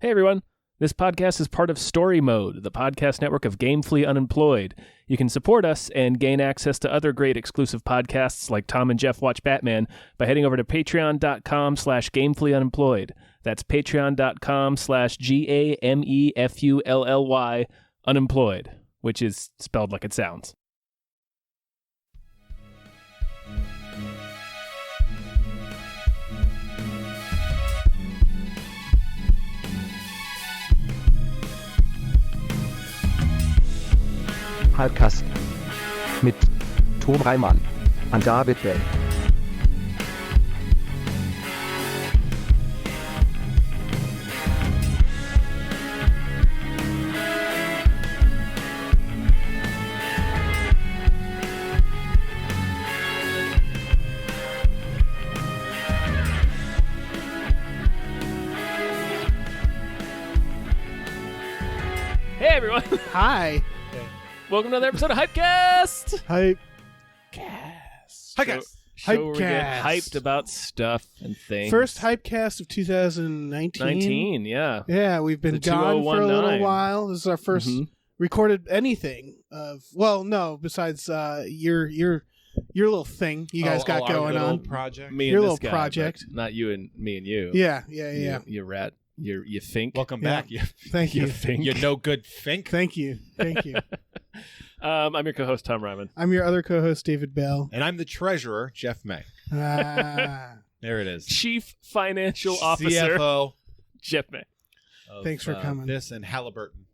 Hey everyone, this podcast is part of Story Mode, the podcast network of Gamefully Unemployed. You can support us and gain access to other great exclusive podcasts like Tom and Jeff Watch Batman by heading over to patreon.com/gamefullyunemployed. That's patreon.com/GAMEFULLY unemployed, which is spelled like it sounds. Hypecast mit Tom Reimann und David Bell. Hey everyone, Hi. welcome to another episode of Hypecast! Hype. Hypecast! Show where we get Hypecast. hyped about stuff and things. First Hypecast of 2019. 19, yeah. Yeah, we've been The gone for a little 2019. while. This is our first recorded anything of. Well, no, besides your little thing you guys got going on. Project. Me Your and little this guy, project. but not you and me and you. Yeah. You rat. You think. Welcome Yeah. back. You, Thank You you. think. you no good think. Thank you. I'm your co-host, Tom Ryman. I'm your other co-host, David Bell. And I'm the treasurer, Jeff May. Ah, There it is. Chief Financial Officer, CFO. Jeff May. Of, Thanks for coming. This and Halliburton.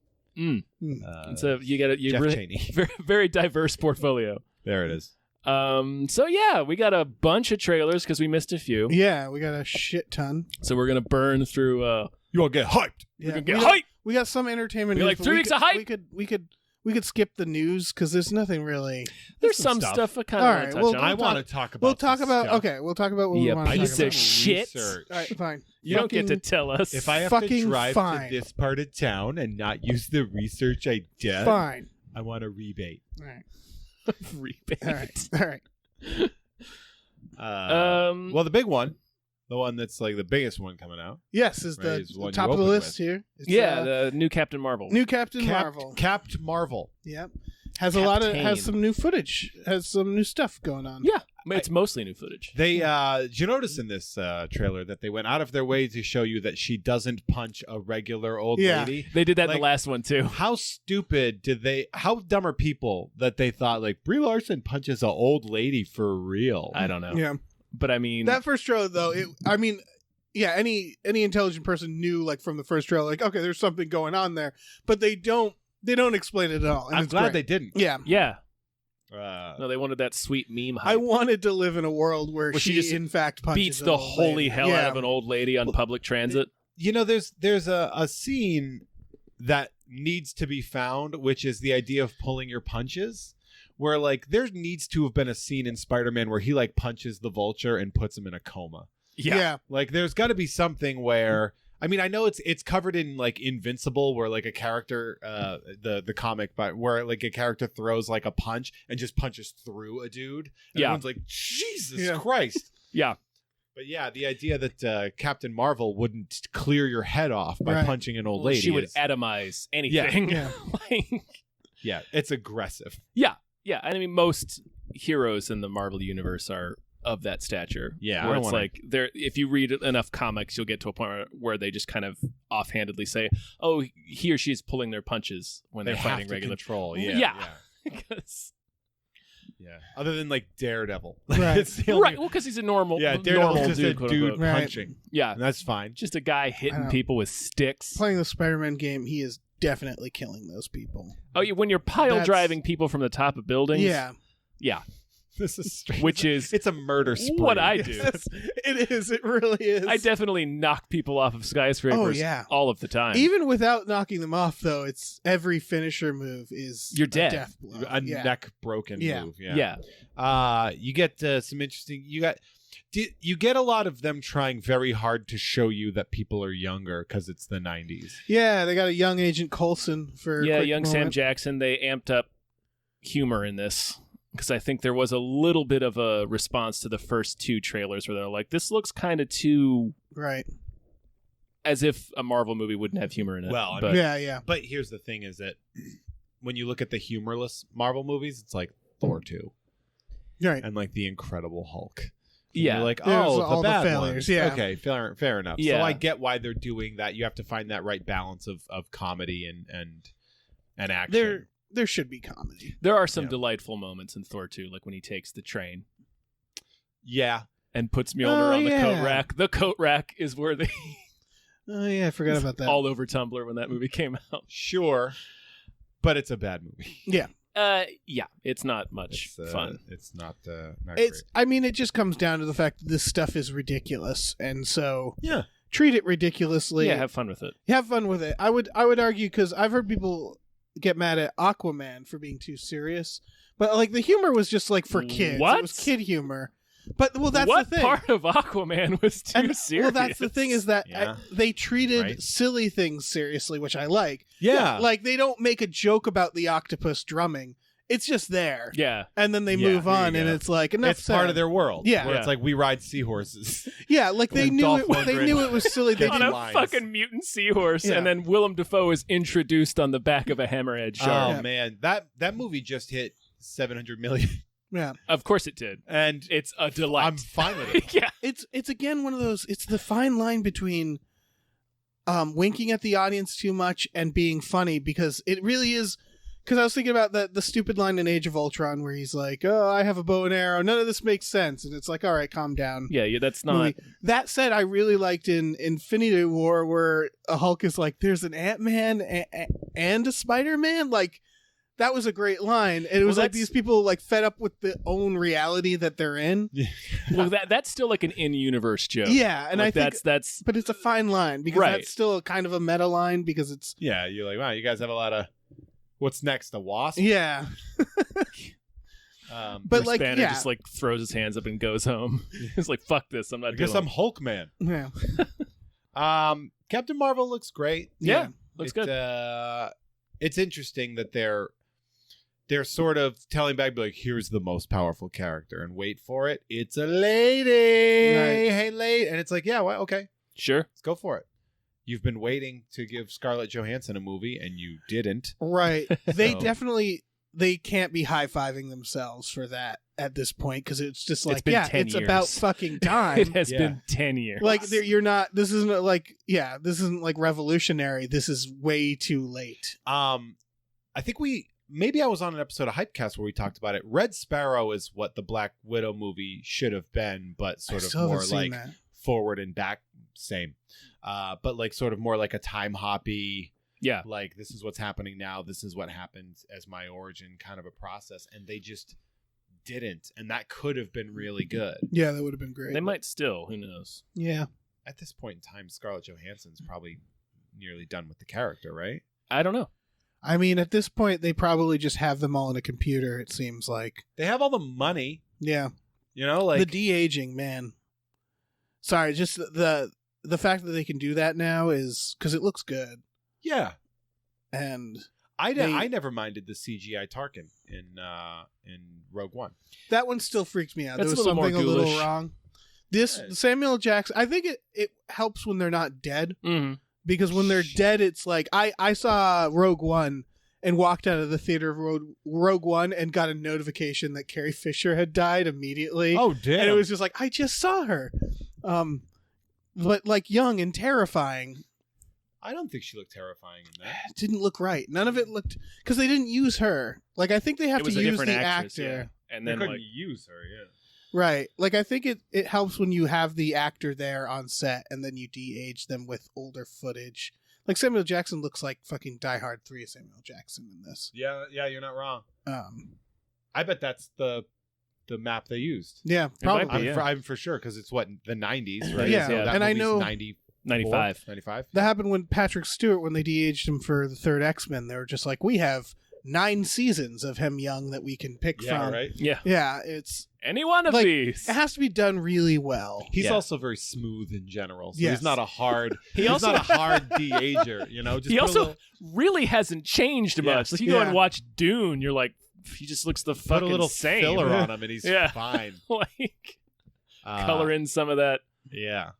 So you got you Jeff really Cheney. very, very diverse portfolio. There it is. So yeah, we got a bunch of trailers because we missed a few. yeah, we got a shit ton. So we're gonna burn through. You all get hyped. Yeah, gonna get we got- hype. We got some entertainment. We got news, like but 3 weeks of hype. We could skip the news because there's nothing really. There's some some stuff. stuff I kind All of right, want to touch well, on. I talk- want to talk about We'll talk some about. stuff. Okay, we'll talk about what we Yeah, want to piece talk of about. shit. Research. All right, fine. You don't get to Fucking tell us. If I have Fucking to drive fine. to this part of town and not use the research I did, Fine. I want a rebate. All right. rebate. All right. All right. Well, the big one, the one that's like the biggest one coming out. Yes, is Right, the is what top you of the opened list with. here. It's, Yeah, the new Captain Marvel. new Captain Marvel. Capped Marvel. Yep. Has a lot of Captain. has some new footage. Has some new stuff going on. Yeah, I mean, it's mostly new footage. They did you notice in this trailer that they went out of their way to show you that she doesn't punch a regular old Yeah. lady? They did that in Like- the last one too. How stupid did they? How dumb are people that they thought like Brie Larson punches an old lady for real? I don't know. Yeah. But I mean, That first trailer though, yeah, any intelligent person knew like from the first trailer, like, okay, there's something going on there. But they don't explain it at all. And I'm it's glad great. they didn't. Yeah. yeah. Uh, No, they wanted that sweet meme hype. I wanted to live in a world where Where she she just in fact punches beats an the old holy lady. hell Yeah. out of an old lady on public transit. you know, there's a scene that needs to be found, which is the idea of pulling your punches. Where like there needs to have been a scene in Spider-Man where he like punches the Vulture and puts him in a coma. Yeah. Like there's got to be something where I mean I know it's covered in like Invincible where like a character the comic but where like a character throws like a punch and just punches through a dude. And Yeah. everyone's like Jesus Yeah. Christ. Yeah. But yeah, the idea that Captain Marvel wouldn't clear your head off by Right. punching an old lady. She would is- atomize anything. Yeah. Like, yeah, it's aggressive. yeah. And I mean, most heroes in the Marvel universe are of that stature. Yeah, I where don't it's wanna- like if you read enough comics, you'll get to a point where they just kind of offhandedly say, "Oh, he or she is pulling their punches when They they're have fighting to regular." control. Yeah. Yeah. Because Yeah. Other than like Daredevil. Right. It's the only- right, well, because he's a normal, Yeah, Daredevil's normal just dude, a quote, dude unquote. Right. punching. Yeah, And that's fine. just a guy I hitting know. people with sticks. Playing the Spider-Man game, he is definitely killing those people. Oh, when you're pile That's- driving people from the top of buildings. Yeah. Yeah. This is strange. Which is it's a murder spree. what I do. Yes, it is. It really is. I definitely knock people off of skyscrapers Oh, yeah. all of the time. Even without knocking them off, though, it's every finisher move is You're a dead. death blow. A Yeah. neck broken Yeah. move. yeah. You get some interesting. You get a lot of them trying very hard to show you that people are younger because it's the 90s. Yeah, they got a young Agent Coulson for a Yeah, quick young Sam moment. Jackson, they amped up humor in this because I think there was a little bit of a response to the first two trailers where they're like, this looks kind of too... Right. as if a Marvel movie wouldn't have humor in it. Well, I but mean, Yeah. But here's the thing: is that when you look at the humorless Marvel movies, it's like Thor 2 Right. and like the Incredible Hulk. And yeah, you're like, There's oh, all the the bad failures, ones. yeah. Okay, fair enough. Yeah. So I get why they're doing that. You have to find that right balance of comedy and action. There should be comedy. there are some Yeah. delightful moments in Thor 2, like when he takes the train Yeah. and puts Mjolnir on the coat rack. The coat rack is where they Oh yeah, I forgot about that. all over Tumblr when that movie came out. Sure. But it's a bad movie. Yeah. Yeah, it's not much fun. It's not It's I mean it just comes down to the fact that this stuff is ridiculous, and so Yeah. treat it ridiculously. Yeah, have fun with it. Have fun with it. I would argue, because I've heard people get mad at Aquaman for being too serious, but like the humor was just like for kids. What? It was kid humor. But that's what the thing. part of Aquaman was too And, serious? well, that's the thing, is that Yeah. they treated Right. silly things seriously, which I like. Yeah. Like they don't make a joke about the octopus drumming. It's just there. Yeah. And then they Yeah, move here you on, and go. it's like enough It's part said. of their world. Yeah. Where Yeah. it's like we ride seahorses. Yeah, like they When knew Dolph it. They Lundgren knew it was silly. They gets On didn't. a lines. fucking mutant seahorse, Yeah. and then Willem Dafoe is introduced on the back of a hammerhead shark. Oh Yeah. man, that movie just hit 700 million, Yeah, Of course it did. and It's a delight. I'm fine with it. Yeah. it's again one of those. It's the fine line between winking at the audience too much and being funny, because it really is. Because I was thinking about the stupid line in Age of Ultron where he's like, "Oh, I have a bow and arrow. None of this makes sense," and it's like, "All right, calm down." Yeah, that's not. Movie. That said, I really liked in Infinity War where a Hulk is like, "There's an Ant-Man and a Spider-Man." Like, that was a great line, and it was Well, like that's- these people like fed up with the own reality that they're in. Well, that's still like an in-universe joke. Yeah, and Like, I think that's but it's a fine line, because Right. that's still kind of a meta line, because it's Yeah, you're like, wow, you guys have a lot of. What's next? A wasp? yeah. But But Bruce like Banner yeah, just like throws his hands up and goes home. He's like, "Fuck this! I'm not I guess doing I'm it." Hulk Man. yeah, Captain Marvel looks great. Yeah, looks It, good. It's interesting that they're sort of telling back, like, here's the most powerful character, and wait for it, it's a lady. Right. Hey, lady, and it's like, yeah, well, okay, Sure. let's go for it. You've been waiting to give Scarlett Johansson a movie, and you didn't. right. They So- definitely they can't be high-fiving themselves for that at this point, because it's just like, been yeah, 10 it's about years. fucking It time. has Yeah. been 10 years. Like you're not. This isn't like this isn't like revolutionary. This is way too late. I think maybe I was on an episode of Hypecast where we talked about it. Red Sparrow is what the Black Widow movie should have been, but sort I of still more haven't seen like that. forward and back, same. But like sort of more like a time hoppy, yeah. like this is what's happening now, this is what happened as my origin kind of a process, and they just didn't, and that could have been really good. Yeah, that would have been great. They might still. Who knows? Yeah. At this point in time, Scarlett Johansson's probably nearly done with the character, right? I don't know. I mean, at this point, they probably just have them all in a computer. It seems like. They have all the money, Yeah. you know, like The de-aging, man. Sorry, just the fact that they can do that now is because it looks good, yeah. and I They- never minded the CGI Tarkin in Rogue One. that one still freaks me out. That's There was a little more something a little ghoulish. wrong. This Yeah. Samuel Jackson, I think it helps when they're not dead, Mm-hmm. because when they're dead, it's like I saw Rogue One and walked out of the theater of Rogue One and got a notification that Carrie Fisher had died immediately. Oh damn! And it was just like, I just saw her. But like young and terrifying. I don't think she looked terrifying in that. It didn't look right. None of it looked, because they didn't use her. Like, I think they have It to was a use different the actress, actor. yeah. And They then couldn't like use her, yeah. Right. Like, I think it helps when you have the actor there on set and then you de-age them with older footage. Like, Samuel Jackson looks like fucking Die Hard 3 Samuel Jackson in this. Yeah, you're not wrong. I I bet that's the map they used. Yeah, It might probably. be, yeah. I'm for sure, because it's what, the 90s, right? Yeah, yeah. that and I movie's know- 95. 95. That happened when Patrick Stewart, when they de-aged him for the third X-Men, they were just like, we have 9 seasons of him young that we can pick Yeah, from. right. Yeah. Yeah, it's Any one of Like, these. it has to be done really well. He's Yeah. also very smooth in general, so Yes. he's not a hard. He he's also- not a hard de-ager, you know. Just He put a also little- really hasn't changed Yeah. much. Like, you go Yeah. and watch Dune, you're like, he just looks the put a fucking little same. filler on him, and he's Yeah. fine. Like color in some of that Yeah.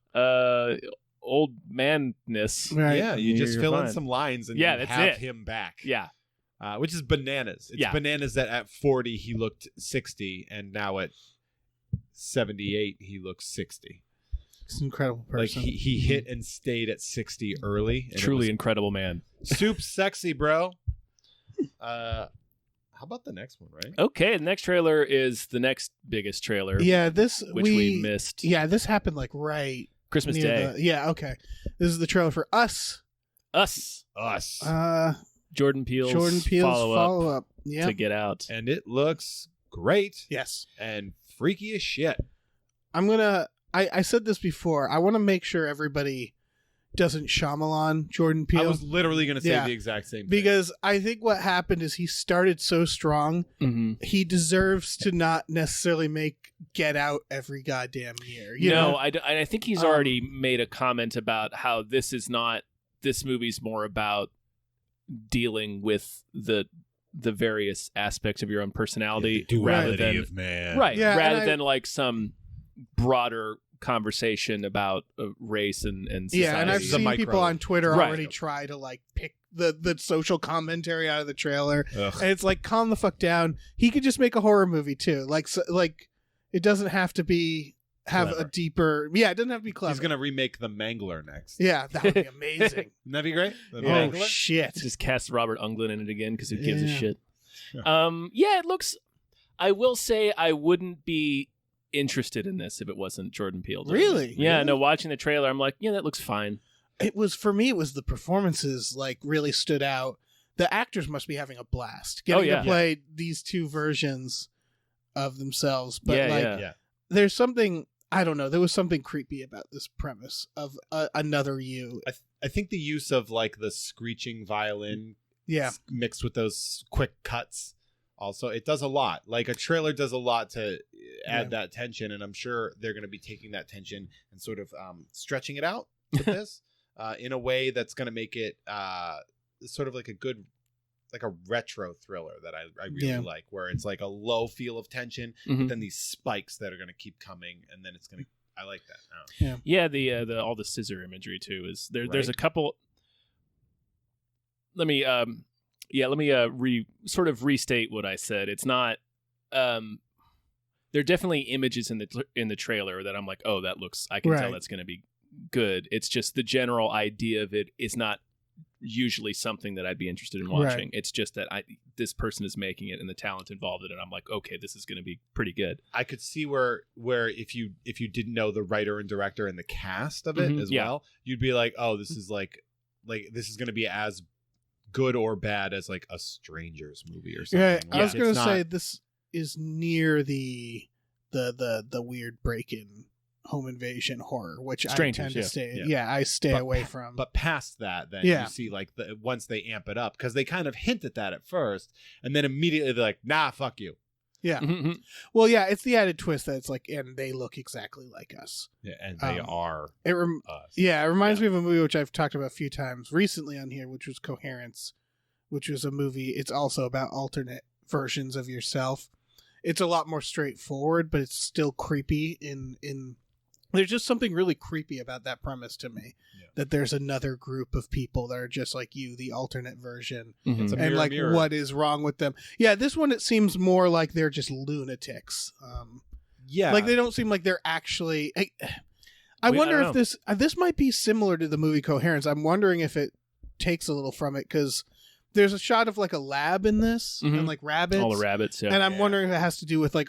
old manness. Right. Yeah, you just You're fill fine. in some lines and Yeah, you that's have it. him back. Yeah. Which is bananas. It's bananas that at 40 he looked 60 and now at 78 he looks 60. It's an incredible Like person. he hit and stayed at 60 early. And Truly incredible man. Soup sexy, bro. How about the next one, right? Okay, the next trailer is the next biggest trailer, Yeah, this which we missed. Yeah, this happened like right Christmas near Day. yeah, okay. This is the trailer for Us. Us. Jordan Peele's follow up. Yeah. to Get Out. And it looks great Yes. and freaky as shit. I said this before. I want to make sure everybody doesn't Shyamalan Jordan Peele. I was literally going to say Yeah. the exact same thing. Because I think what happened is he started so strong, he deserves to not necessarily make Get Out every goddamn year. You know? I think he's already made a comment about how this movie's more about dealing with the various aspects of your own personality rather than of man. right, Yeah, rather than like some broader conversation about race and society. Yeah, and I've It's a seen micro. people on Twitter Right. already try to like pick the social commentary out of the trailer, Ugh. and it's like, calm the fuck down. He could just make a horror movie too. Like it doesn't have to have Clever. a deeper. Yeah, it doesn't have to be clever. He's going to remake The Mangler next. Yeah, that would be amazing. Wouldn't that be great? The Oh Mangler? shit! Just cast Robert Englund in it again because who gives a Yeah. shit. It looks. I will say I wouldn't be interested in this if it wasn't Jordan Peele. doing it. Really? Yeah. Really? No. Watching the trailer, I'm like, yeah, that looks fine. It was for me. It was the performances like really stood out. The actors must be having a blast getting yeah. to play these two versions of themselves. But Yeah, like, Yeah. there's something, I don't know. There was something creepy about this premise of another you. I think the use of like the screeching violin Yeah, mixed with those quick cuts also, it does a lot. Like a trailer does a lot to add that tension, and I'm sure they're going to be taking that tension and sort of stretching it out with this in a way that's going to make it sort of like a retro thriller that I really like, where it's like a low feel of tension, but then these spikes that are going to keep coming, and then it's going to. I like that. Yeah. The all the scissor imagery too is there. There's a couple. Let me sort of restate what I said. It's not. There are definitely images in the trailer that I'm like, oh, that looks. I can tell that's going to be good. It's just the general idea of it is not usually something that I'd be interested in watching. Right. It's just that this person is making it and the talent involved in it. I'm like, okay, this is going to be pretty good. I could see where if you didn't know the writer and director and the cast of it as well, you'd be like, oh, this is like this is going to be as good or bad as like a Strangers movie or something. yeah. Like, I was going it's to say not- this is near the weird break-in home invasion horror, which Strangers, I tend to yeah. stay. Yeah. I stay But away from. But past that, then Yeah. you see like once they amp it up, because they kind of hint at that at first, and then immediately they're like, nah, fuck you. yeah. Mm-hmm. Well, yeah, it's the added twist that it's like, and they look exactly like us. Yeah, and they are It us. Yeah, it reminds me of a movie which I've talked about a few times recently on here, which was Coherence, which was a movie. It's also about alternate versions of yourself. It's a lot more straightforward, but it's still creepy. In there's just something really creepy about that premise to me. Yeah. That there's another group of people that are just like you, the alternate version, It's a and mirror, like mirror. what is wrong with them. Yeah, this one it seems more like they're just lunatics. Yeah, Like they don't seem like they're actually. I I wonder don't if this might be similar to the movie Coherence. I'm wondering if it takes a little from it because there's a shot of like a lab in this and like rabbits, All the rabbits. Yeah. and I'm wondering if it has to do with like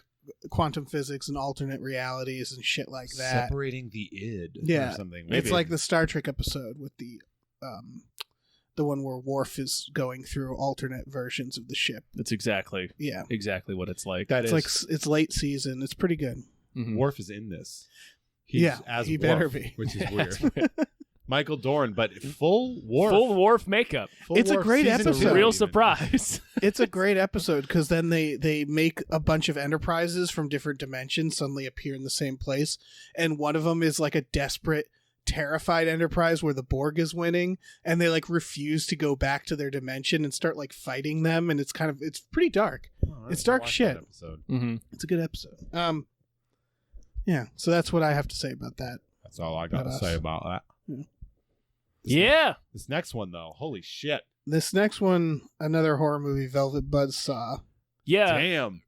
quantum physics and alternate realities and shit like that. separating the id, Yeah. or something. It's Maybe. like the Star Trek episode with the one where Worf is going through alternate versions of the ship. That's exactly what it's like. that It's is like it's late season. It's pretty good. Mhm. Worf is in this. He's Yeah, as he Worf, better be. which is That's weird. right. Michael Dorn, but full Worf. Full Worf makeup. Full It's a Worf great season episode. two, Real even. surprise. It's a great episode because then they make a bunch of enterprises from different dimensions suddenly appear in the same place, and one of them is like a desperate, terrified enterprise where the Borg is winning, and they like refuse to go back to their dimension and start like fighting them, and it's pretty dark. Oh, I It's haven't dark watched shit. that episode. Mm-hmm. It's a good episode. Yeah, so that's what I have to say about that. That's all I got to Badass. say about that. Yeah. This next one, though, holy shit. This next one, another horror movie, Velvet Buzzsaw. Yeah. Damn.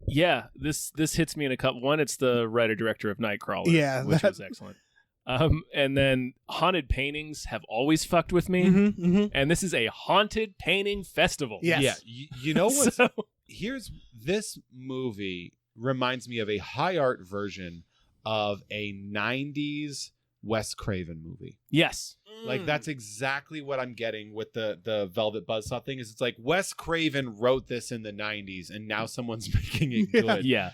Yeah, this hits me in a couple. One, it's the writer-director of Nightcrawler, which was excellent. And then haunted paintings have always fucked with me. And this is a haunted painting festival. Yes. Yeah. You know what? Here's this movie reminds me of a high art version of a 90s Wes Craven movie. Yes. Like that's exactly what I'm getting with the Velvet Buzzsaw thing. Is it's like Wes Craven wrote this in the 90s and now someone's making it good. Yeah.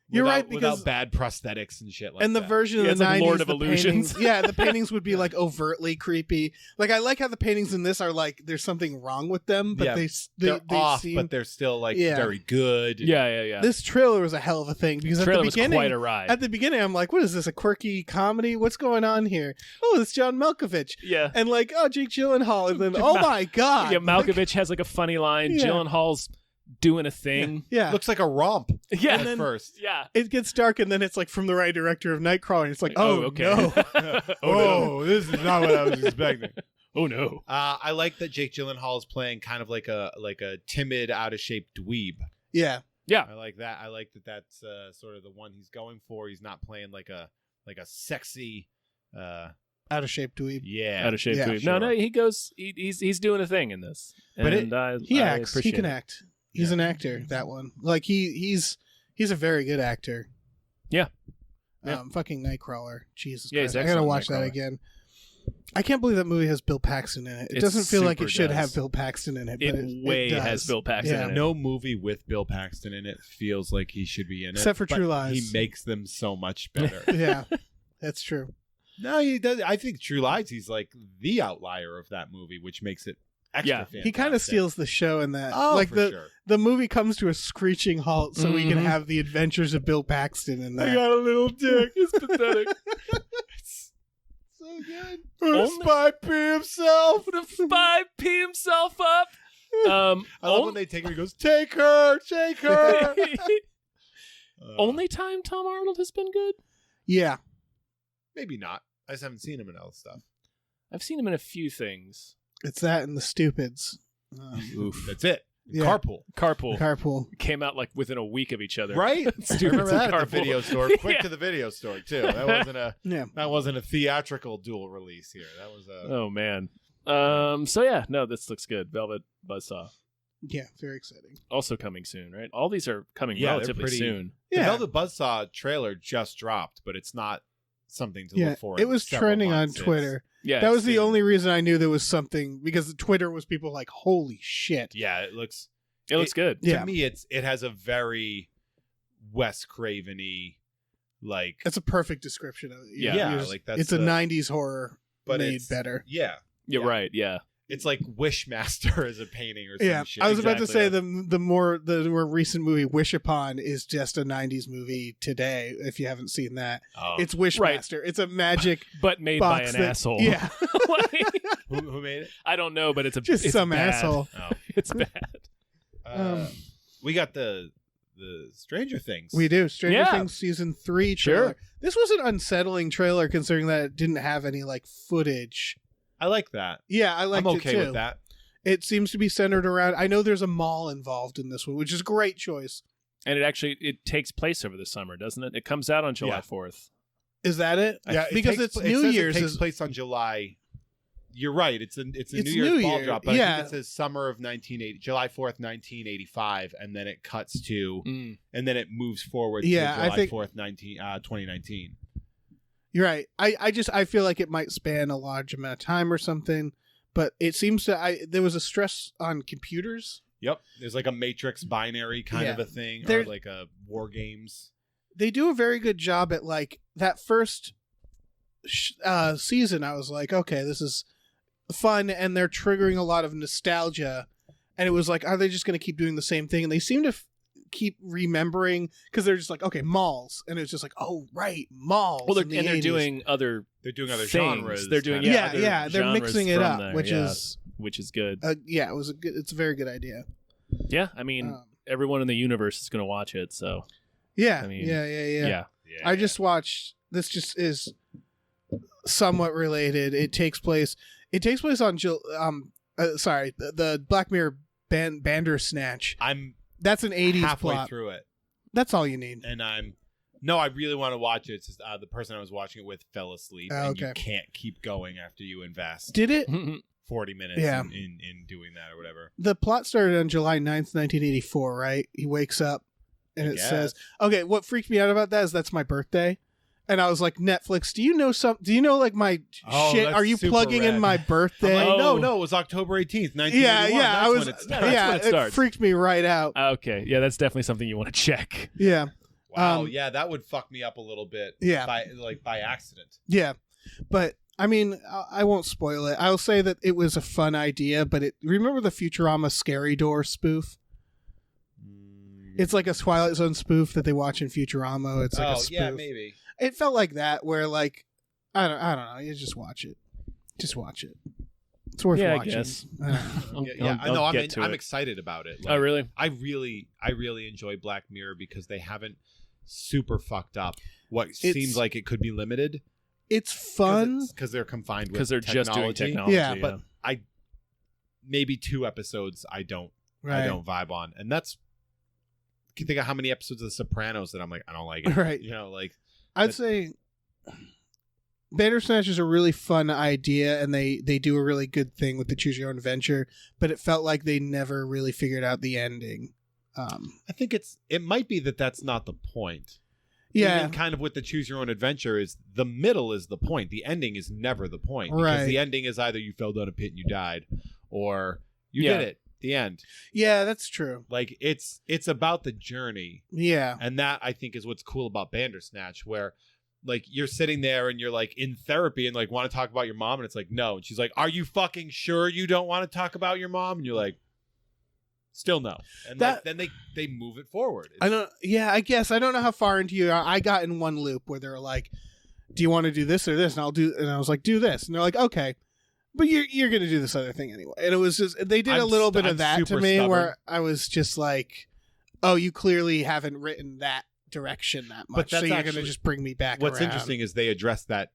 You're right, because without bad prosthetics and shit like that. and the version of the like 90s, Lord of the Illusions. paintings, the paintings would be like overtly creepy. Like I like how the paintings in this are like there's something wrong with them, but they're they off, seem, but they're still like very good. Yeah. This trailer was a hell of a thing because The trailer at the beginning, was quite a ride. At the beginning, I'm like, what is this? A quirky comedy? What's going on here? Oh, it's John Malkovich. Yeah. And like, oh, Jake Gyllenhaal, and then oh my god, Yeah, Malkovich has like a funny line. Yeah. Gyllenhaal's doing a thing. Yeah. Looks like a romp. Yeah. At first. Yeah. It gets dark, and then it's like from the right director of Nightcrawler, and it's like, oh, okay. no. Oh, this is not what I was expecting. Oh no. I like that Jake Gyllenhaal is playing kind of like a timid, out of shape dweeb. Yeah. Yeah. I like that. I like that. That's sort of the one he's going for. He's not playing like a sexy. Out of shape dweeb. Yeah, Out of shape. Yeah, Dweeb. sure. No, he goes. He's doing a thing in this. But and He I acts. He appreciate can it. act. He's an actor. That one. Like he's a very good actor. Yeah. Fucking Nightcrawler. Jesus Yeah, Christ. he's I gotta excellent, watch that Nightcrawler. again. I can't believe that movie has Bill Paxton in it. It It doesn't feel like it super should does. have Bill Paxton in it, but It does. has Bill Paxton Yeah. in it. No movie with Bill Paxton in it feels like he should be in it. Except for but True Lies. He makes them so much better. Yeah, that's true. No, he does. I think True Lies, he's like the outlier of that movie, which makes it extra fantastic. He kind of steals the show in that. Oh, like for sure. the movie comes to a screeching halt so we can Mhm. have the adventures of Bill Paxton in that. I got a little dick. It's pathetic. so good. Only- Spy pee himself. The spy pee himself up. I love when they take her. He goes, "Take her, take her." Only time Tom Arnold has been good. Yeah. Maybe not. I just haven't seen him in other stuff. I've seen him in a few things. It's that and The Stupids. Oof. That's it. Yeah. Carpool. Carpool. Came out like within a week of each other. Right? Stupids I remember that and at the Carpool. video store. Quick Yeah. to the video store too. That wasn't a theatrical dual release here. That was a Oh man. So yeah, no, this looks good. Velvet Buzzsaw. Yeah, very exciting. Also coming soon, right? All these are coming Yeah, they're relatively pretty- soon. The Yeah. Velvet Buzzsaw trailer just dropped, but it's not something to look for. It in was several trending on months. Twitter. Yeah. That it's was the soon. only reason I knew there was something, because Twitter was people like, holy shit. Yeah, it looks It looks good. Yeah. to me it has a very Wes Craven-y like That's a perfect description of it. Yeah, like that's it's a 90s horror but made it's better. Yeah. You're Yeah. right. Yeah. It's like Wishmaster as a painting or some Yeah, shit. I was about to Exactly, say the more recent movie Wish Upon is just a 90s movie today. If you haven't seen that, Oh. it's Wishmaster. It's a magic But made by box an that- asshole. Yeah, who made it? I don't know, but it's just it's some bad. asshole. Oh. It's bad. We got the Stranger Things. We do Stranger Yeah. Things season 3 Sure. trailer. This was an unsettling trailer considering that it didn't have any like footage. I like that. Yeah, I liked I'm it okay too. with that. It seems to be centered around. I know there's a mall involved in this one, which is a great choice. And it takes place over the summer, doesn't it? It comes out on July Yeah. 4th. Is that it? Yeah, because it's New Year's. It takes Is, place on July. You're right. It's a New It's Year's New ball Year, drop, but I yeah. think it says summer of 1980, July 4th, 1985, and then it cuts to, and then it moves forward Yeah, to I July think- 4th, 2019. You're right. I feel like it might span a large amount of time or something, but it seems to. There was a stress on computers. Yep. There's like a Matrix binary kind Yeah. of a thing, or There- like a War Games. They do a very good job at like that first season. I was like, okay, this is fun, and they're triggering a lot of nostalgia. And it was like, are they just going to keep doing the same thing? And they seem to keep remembering, because they're just like, okay, malls, and it's just like, oh right, malls. Well, in the they're 80s. doing other They're doing other things. genres. They're doing kind of- other yeah, they're genres mixing it from up, there, which yeah, is good. yeah, it's a very good idea. Yeah, I mean, everyone in the universe is going to watch it, so Yeah, I mean, yeah. yeah. I just watched. This just is somewhat related. It takes place on the Black Mirror Bandersnatch. That's an 80s halfway plot. through it. That's all you need. And I really want to watch it. It's just, the person I was watching it with fell asleep, and you can't keep going after you invest. Did it? 40 minutes in doing that or whatever. The plot started on July 9th, 1984, right? He wakes up and it says, okay, what freaked me out about that is that's my birthday. And I was like, Netflix, do you know like my shit? Are you plugging in my birthday? Like, no, it was October 18th, 1981. That's when it starts. Freaked me right out. Okay. Yeah, that's definitely something you want to check. Yeah. Wow, that would fuck me up a little bit. Yeah. By accident. Yeah. But I mean, I won't spoil it. I'll say that it was a fun idea, but remember the Futurama Scary Door spoof? It's like a Twilight Zone spoof that they watch in Futurama. It's like a spoof. Yeah, maybe. It felt like that, where like I don't know. You just watch it. Just watch it. It's worth watching. I guess. I'm excited about it. Like, oh, really? I really enjoy Black Mirror because they haven't super fucked up what seems like it could be limited. It's fun because they're confined with because they're technology. just doing technology. Yeah, but maybe 2 episodes I don't vibe on, and that's. Can you think of how many episodes of The Sopranos that I'm like, I don't like it. Right. You know, like I'd say Bandersnatch is a really fun idea, and they do a really good thing with the Choose Your Own Adventure, but it felt like they never really figured out the ending. I think it might be that's not the point. Yeah. Even kind of with the Choose Your Own Adventure is the middle is the point. The ending is never the point. Because right. the ending is either you fell down a pit and you died, or you did it. The end. Yeah, that's true. Like it's about the journey. Yeah. And that I think is what's cool about Bandersnatch, where like you're sitting there and you're like in therapy and like want to talk about your mom, and it's like no, and she's like, are you fucking sure you don't want to talk about your mom? And you're like, still no. And then they move it forward. I guess I don't know how far into you are. I got in one loop where they're like, do you want to do this or this? And I was like, do this. And they're like, okay. But you're going to do this other thing anyway. And it was just, they did a little bit of that to me where I was just like, oh, you clearly haven't written that direction that much. So you're going to just bring me back What's around. interesting is they addressed that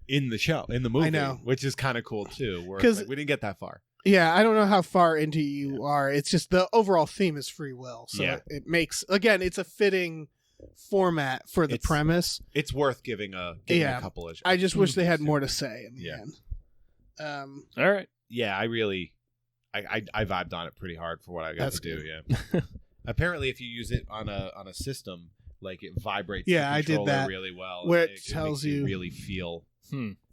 in the movie. I know. Which is kind of cool too. Because we didn't get that far. Yeah, I don't know how far into you are. It's just the overall theme is free will. So it makes, again, it's a fitting format for the premise. It's worth giving a couple of. I just wish they had more to say in the end. All right. Yeah, I vibed on it pretty hard for what I got to do. Yeah. Apparently, if you use it on a system, like it vibrates. Yeah, the controller I did that really well. Where it tells you really feel.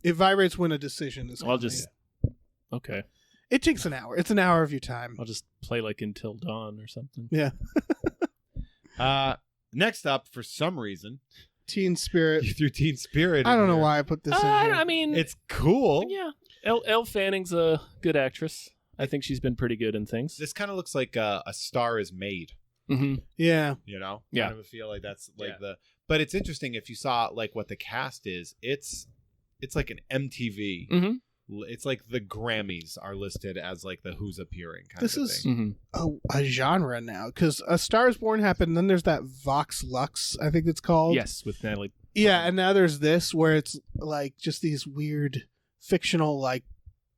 It vibrates when a decision is. Okay. It takes an hour. It's an hour of your time. I'll just play like Until Dawn or something. Yeah. Next up, for some reason, Teen Spirit. You threw Teen Spirit. I don't know why I put this in here. I mean, it's cool. Yeah. Elle Fanning's a good actress. I think she's been pretty good in things. This kind of looks like A Star Is Made. Mm-hmm. Yeah. You know? Yeah. Kind of feel like that's like But it's interesting if you saw like what the cast is. It's like an MTV. Mm-hmm. It's like the Grammys are listed as like the Who's Appearing kind this of is thing. A genre now, because A Star Is Born happened, and then there's that Vox Lux, I think it's called. Yes, with Natalie. Yeah, and now there's this where it's like just these weird fictional like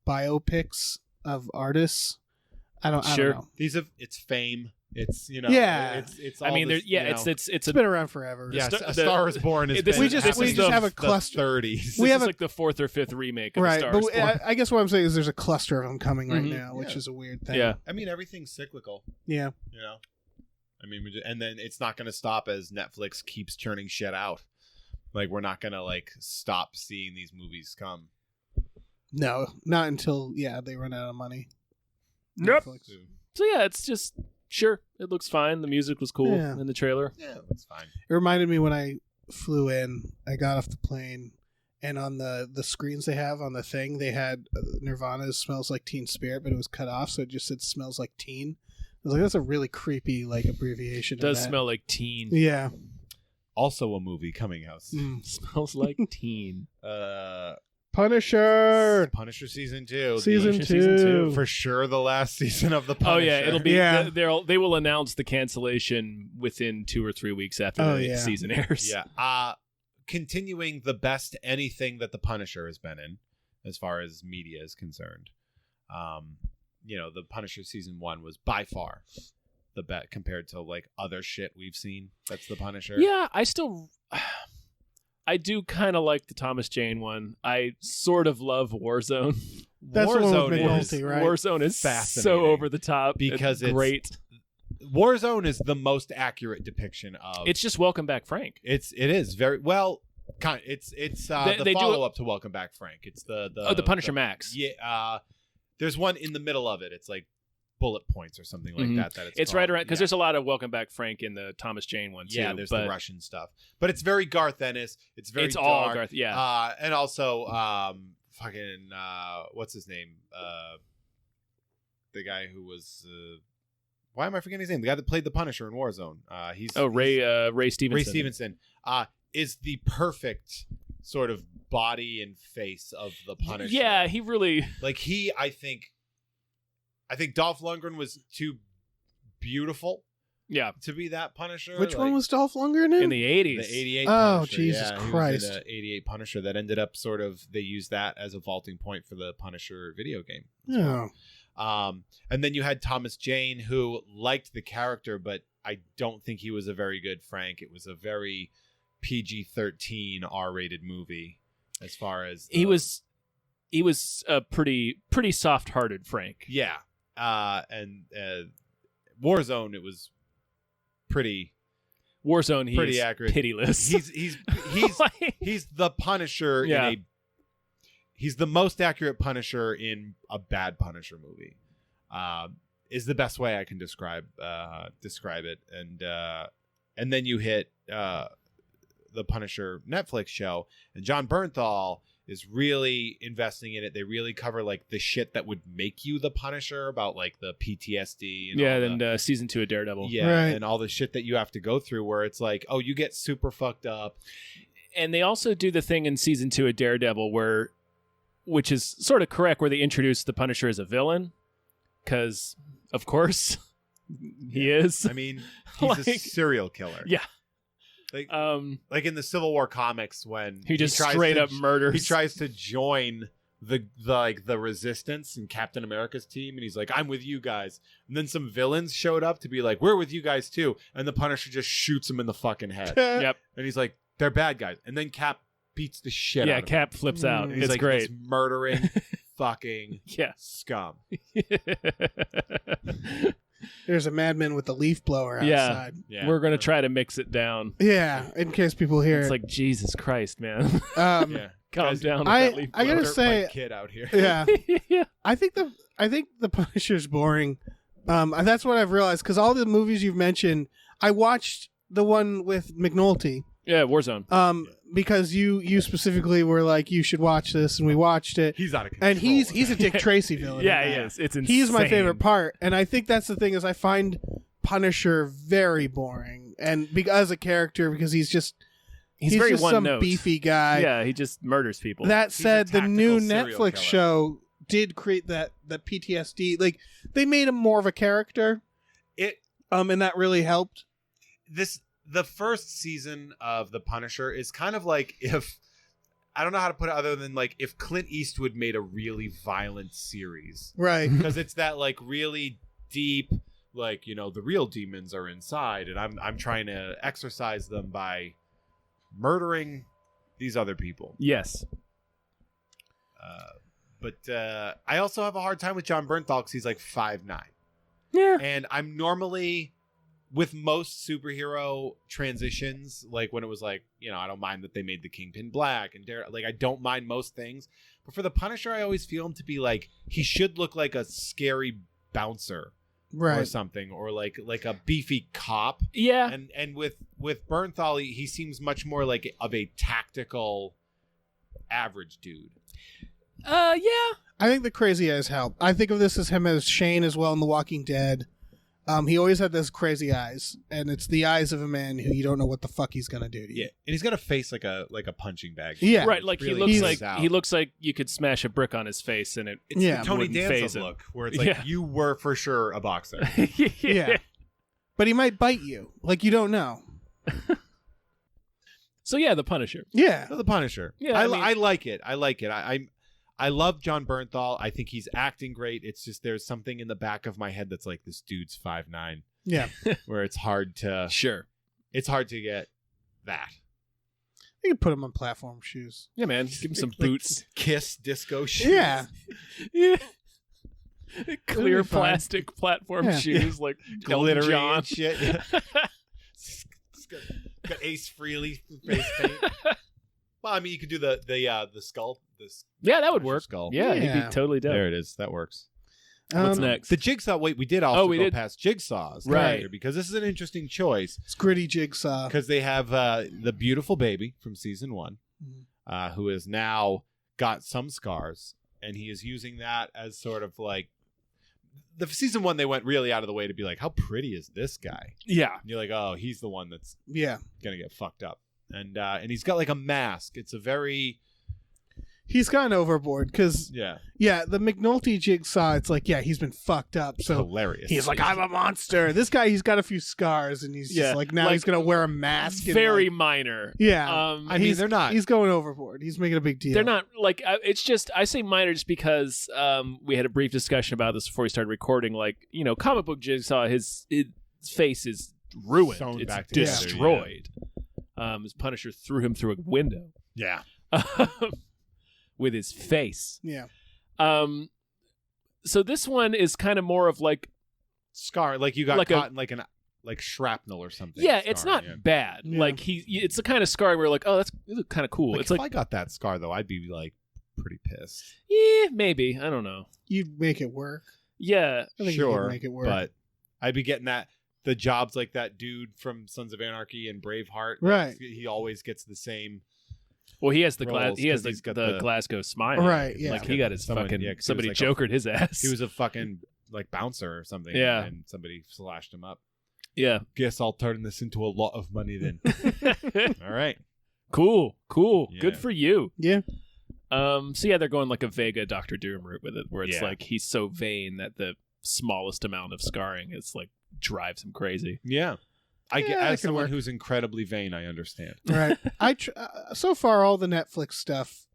biopics of artists. I don't know. It's Fame. It's It's. I mean, it's been around forever. Yes, A Star Is Born. We just have a cluster. 30s. We have like the 4th or 5th remake of right, A Star Is Born. I guess what I'm saying is there's a cluster of them coming right now, which is a weird thing. Yeah, I mean everything's cyclical. Yeah, you know, I mean, and then it's not going to stop as Netflix keeps churning shit out. Like we're not going to like stop seeing these movies come. No, not until they run out of money. Nope. So yeah, it's just. Sure, it looks fine. The music was cool in the trailer. Yeah, it looks fine. It reminded me when I flew in, I got off the plane, and on the screens they have on the thing, they had Nirvana's Smells Like Teen Spirit, but it was cut off, so it just said Smells Like Teen. I was like, that's a really creepy like abbreviation. It does smell like teen. Yeah. Also a movie coming out. Smells like teen. Punisher season 2. Season 2. For sure the last season of the Punisher. Oh yeah, it'll be they will announce the cancellation within 2 or 3 weeks after the season airs. Yeah. continuing the best anything that the Punisher has been in, as far as media is concerned. The Punisher season 1 was by far the best compared to like other shit we've seen. That's the Punisher. Yeah, I do kind of like the Thomas Jane one. I sort of love Warzone. That's the one with McNulty, right? Warzone is fascinating so over the top because it's great. Warzone is the most accurate depiction of. It's just Welcome Back, Frank. It is very well. It's the follow up to Welcome Back, Frank. It's the Punisher Max. Yeah, there's one in the middle of it. It's like bullet points or something like that. It's right around because there's a lot of Welcome Back, Frank in the Thomas Jane one too. Yeah, there's the Russian stuff, but it's very Garth Ennis. It's dark. All Garth. Yeah, and also what's his name? The guy who was. Why am I forgetting his name? The guy that played the Punisher in Warzone. Ray Stevenson. Ray Stevenson is the perfect sort of body and face of the Punisher. Yeah, he really I think Dolph Lundgren was too beautiful. Yeah, to be that Punisher. Which one was Dolph Lundgren in the 80s? The 88. Oh, Punisher. Jesus Christ! He was in the 88 Punisher that ended up sort of. They used that as a vaulting point for the Punisher video game. Yeah. And then you had Thomas Jane, who liked the character, but I don't think he was a very good Frank. It was a very PG-13 R-rated movie, as far as he was a pretty soft-hearted Frank. Yeah. And Warzone, it was pretty Warzone. Pretty accurate. Pitiless. He's the Punisher. Yeah. He's the most accurate Punisher in a bad Punisher movie. Is the best way I can describe it. And then you hit the Punisher Netflix show, and John Bernthal is really investing in it. They really cover like the shit that would make you the Punisher, about like the PTSD and season 2 of Daredevil. Yeah, right. And all the shit that you have to go through, where it's like, oh, you get super fucked up. And they also do the thing in season 2 of Daredevil which is sort of correct, where they introduce the Punisher as a villain, because of course he is. I mean, he's a serial killer. Yeah. Like in the Civil War comics, when he just straight up murders. He tries to join the Resistance and Captain America's team, and he's like, "I'm with you guys." And then some villains showed up to be like, "We're with you guys too." And the Punisher just shoots him in the fucking head. Yep. And he's like, "They're bad guys." And then Cap beats the shit out of him. Yeah, Cap flips out. He's It's like, great. This murdering fucking Yeah. scum. There's a madman with a leaf blower outside. Yeah. We're going to try to mix it down. Yeah, in case people hear It's it. like, Jesus Christ, man. Yeah. Calm Guys, down with I that leaf gotta blower. say, kid out here. yeah, Yeah. I think the Punisher's boring. That's what I've realized, because all the movies you've mentioned, I watched the one with McNulty. Yeah, Warzone. Because you specifically were like, you should watch this, and we watched it. He's out of control. And he's a Dick Tracy villain. Yeah, he is. It's insane. He's my favorite part, and I think that's the thing, is I find Punisher very boring, and as a character, because he's very just one some note. beefy guy. Yeah, he just murders people. That said, the tactical new serial Netflix killer. show did create that PTSD. Like, they made him more of a character, and that really helped. The first season of The Punisher is kind of like if, I don't know how to put it other than like if Clint Eastwood made a really violent series. Right. Because it's that like really deep, like, the real demons are inside, and I'm trying to exorcise them by murdering these other people. Yes. But I also have a hard time with John Bernthal because he's like 5'9". Yeah. And I'm normally, with most superhero transitions, like when it was like, I don't mind that they made the Kingpin black and like I don't mind most things. But for the Punisher, I always feel him to be like, he should look like a scary bouncer. Right. Or something, or like a beefy cop. Yeah. And with Bernthal, he seems much more like of a tactical average dude. Yeah. I think the crazy eyes help. I think of this as him as Shane as well in The Walking Dead. He always had those crazy eyes, and it's the eyes of a man who you don't know what the fuck he's gonna do to you. Yeah, and he's got a face like a punching bag. Yeah. Right, like Really he looks like you could smash a brick on his face and it It's Yeah. the Tony wouldn't faze Danza him. look, where it's like you were for sure a boxer. Yeah. But he might bite you. Like, you don't know. So yeah, the Punisher. Yeah. The Punisher. Yeah, I like it. I like it. I love John Bernthal. I think he's acting great. It's just there's something in the back of my head that's like, this dude's 5'9", Yeah. where it's hard to get that. You can put him on platform shoes. Yeah, man. Give him some boots. Kiss disco shoes. Yeah. Yeah. Clear be fine. plastic platform shoes like Glittery John. and shit. Yeah. It's got Ace Frehley face paint. Well, I mean, you could do the skull. Yeah, that would work. Skull. Yeah, he'd Yeah. be totally dope. There it is. That works. What's next? The Jigsaw. Wait, we did also we go did. past Jigsaws, Right. later, because this is an interesting choice. It's gritty Jigsaw. Because they have the beautiful baby from season 1, who has now got some scars, and he is using that as sort of like the season 1. They went really out of the way to be like, how pretty is this guy? Yeah. And you're like, oh, he's the one that's Yeah. gonna get fucked up, and he's got like a mask. It's a very He's gone overboard because, yeah, the McNulty Jigsaw, it's like, he's been fucked up. So hilarious. he's like, I'm a monster. This guy, he's got a few scars, and he's just like, now he's going to wear a mask. And Very minor. yeah. I mean, they're not. He's going overboard. He's making a big deal. They're not like it's just I say minor just because we had a brief discussion about this before we started recording. Like, comic book Jigsaw, his face is ruined. Sewn It's back together, destroyed. His Punisher threw him through a window Yeah. with his face. Yeah. So this one is kind of more of like Scar, like you got Like caught in like shrapnel or something. yeah, it's scar, not yeah. bad. Yeah. Like it's the kind of scar where like, oh, that's kind of cool. Like, It's if like I got that scar though, I'd be like pretty pissed. yeah, maybe. I don't know. You'd make it work. Yeah. I think you Sure, could make it work. but I'd be getting the jobs like that dude from Sons of Anarchy and Braveheart. Right. He always gets the same. Well, he has the roles, he has 'cause he's got the the- Glasgow smile. Right, yeah. Like he got his Someone- fucking 'cause he was somebody like jokered his ass. He was a fucking like bouncer or something. Yeah. And somebody slashed him up. yeah. Guess I'll turn this into a lot of money then. All right. Cool. Yeah. Good for you. yeah. So yeah, they're going like a Vega Doctor Doom route with it, where it's Yeah. like he's so vain that the smallest amount of scarring is like drives him crazy. Yeah. I get Yeah, that as could someone work. who's incredibly vain, I understand. Right. So far, all the Netflix stuff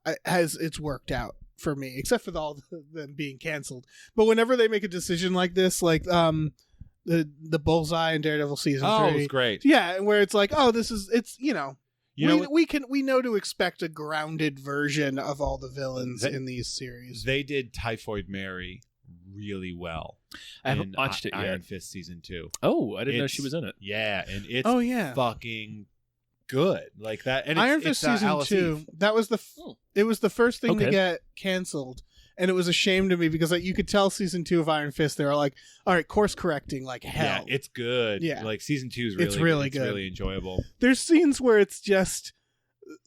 it's worked out for me, except for all them being canceled. But whenever they make a decision like this, like the Bullseye and Daredevil season 3, It was great. yeah, where it's like, oh, it's You know what? we know to expect a grounded version of all the villains in these series. They did Typhoid Mary really well. I haven't in watched it yet. Iron Fist season 2. Oh, I didn't know It's- she was in it. Yeah, and it's Oh, yeah. fucking good. Like that. And Iron it's Fist season Alice 2. Eve. That was it was the first thing to Okay. get canceled, and it was a shame to me because like, you could tell season 2 of Iron Fist they were like, all right, course correcting like hell. Yeah, it's good. Yeah. Like season 2 is It's really really It's good. really enjoyable. There's scenes where it's just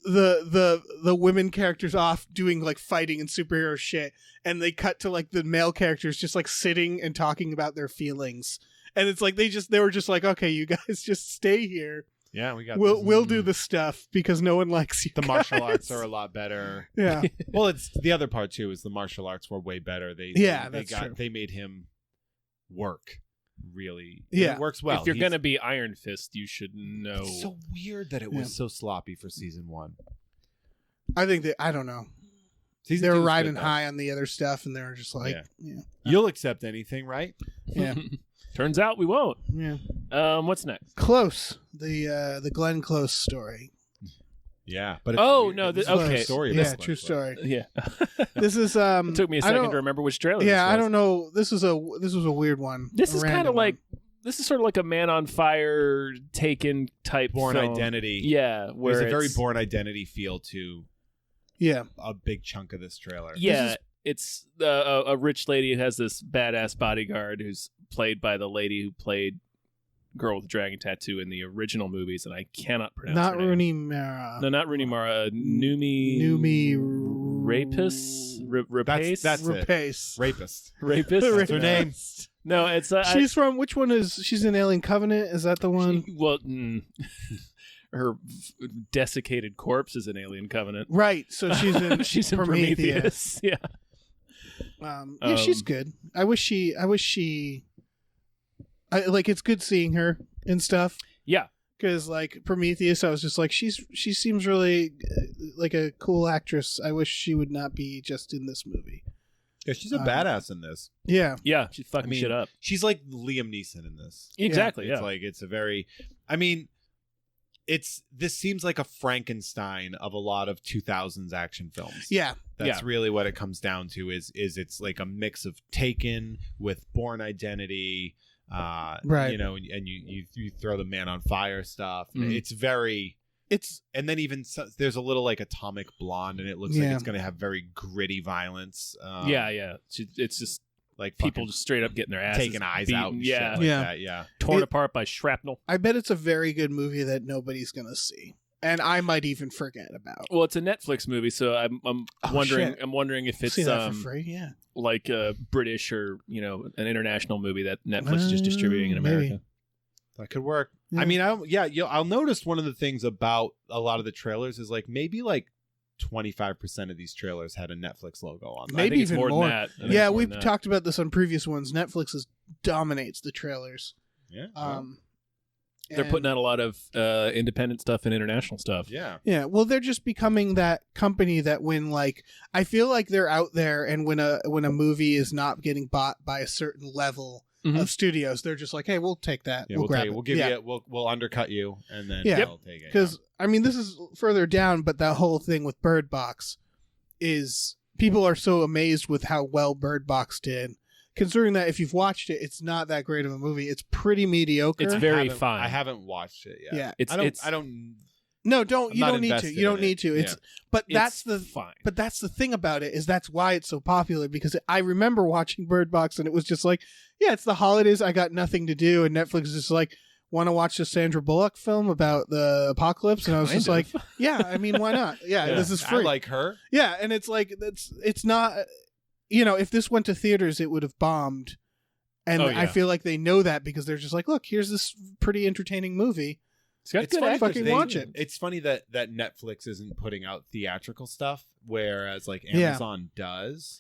the women characters off doing like fighting and superhero shit, and they cut to like the male characters just like sitting and talking about their feelings, and it's like they were just like, okay, you guys just stay here. Yeah, we got We'll do the stuff because no one likes you. The martial guys. arts are a lot better. Yeah. Well, it's the other part too is the martial arts were way better. That's true. They made him work really. Yeah. It works well. if you're He's- gonna be Iron Fist, you should know. It's so weird that it was so sloppy for season 1. I think that I don't know. Season They 2 were is riding good, though. high on the other stuff, and they were just like, You'll accept anything, right? yeah. Turns out we won't. Yeah. What's next? Close. The Glenn Close story. Yeah, but it's Oh, weird. no, This okay. is the story. of Yeah, this true one. story. Yeah. This is It took me a I second don't- to remember which trailer. Yeah, this I was. don't know. This was a weird one. This A is kind random of like one. this is sort of like a Man on Fire Taken type Born film. Identity. Yeah, where There's a very it's- Born Identity feel to Yeah. a big chunk of this trailer. Yeah, it's a rich lady who has this badass bodyguard who's played by the lady who played Girl with the Dragon Tattoo in the original movies, and I cannot pronounce Not her name. Rooney Mara. No, not Rooney Mara. Numi. Numi Rapist. Rapace. That's it. Rapace. Rapist. Rapist. That's her name. No, it's She's from which one is she's in Alien Covenant? Is that the one? Her desiccated corpse is an Alien Covenant. Right. So she's in She's in Prometheus. Yeah. Yeah, she's good. I wish she like it's good seeing her and stuff. Yeah. Because like Prometheus, I was just like, she seems really like a cool actress. I wish she would not be just in this movie. Yeah, she's a badass in this. Yeah. Yeah, she's fucking shit up. She's like Liam Neeson in this. Exactly. It's like it's a very. I mean, this seems like a Frankenstein of a lot of 2000s action films. Yeah. That's really what it comes down to. Is it's like a mix of Taken with Bourne Identity. Right. You know, and you throw the Man on Fire stuff. Mhm. It's very. And then even there's a little like Atomic Blonde, and it looks like it's going to have very gritty violence. It's just like people just straight up getting their asses taking eyes beaten. out. And Yeah, shit like that. Yeah. torn apart by shrapnel. I bet it's a very good movie that nobody's gonna see, and I might even forget about. Well, it's a Netflix movie, so I'm wondering. Shit. I'm wondering if it's See that for free, yeah. like a British or an international movie that Netflix is just distributing in America. Maybe. That could work. Yeah. I mean, I'll notice one of the things about a lot of the trailers is like maybe like 25% of these trailers had a Netflix logo on them. Maybe I think it's even more more. than that. I think Yeah, it's more we've than that. talked about this on previous ones. Netflix dominates the trailers. Yeah. They're putting out a lot of independent stuff and international stuff. Yeah. Yeah, well, they're just becoming that company that when like I feel like they're out there, and when a movie is not getting bought by a certain level of studios, they're just like, hey, we'll take that. Yeah, we'll grab it. we'll give you. We'll undercut you, and then Yeah. we'll take it. Because I mean, this is further down, but that whole thing with Bird Box is people are so amazed with how well Bird Box did. Considering that if you've watched it, it's not that great of a movie. It's pretty mediocre. It's very fine. I haven't watched it yet. Yeah. I don't. No, don't. I'm You not don't need to. invested You don't in need it. to. It's Yeah. but It's that's the fine. But that's the thing about it, is that's why it's so popular, because I remember watching Bird Box and it was just like, yeah, it's the holidays, I got nothing to do, and Netflix is just like, want to watch the Sandra Bullock film about the apocalypse? And I was just like, yeah, I mean, why not? Yeah, this is free. I like her. Yeah, and it's like it's not, if this went to theaters, it would have bombed. And I feel like they know that, because they're just like, look, here's this pretty entertaining movie. It's got good funny actors. fucking watch it. It's funny that Netflix isn't putting out theatrical stuff, whereas like Amazon does.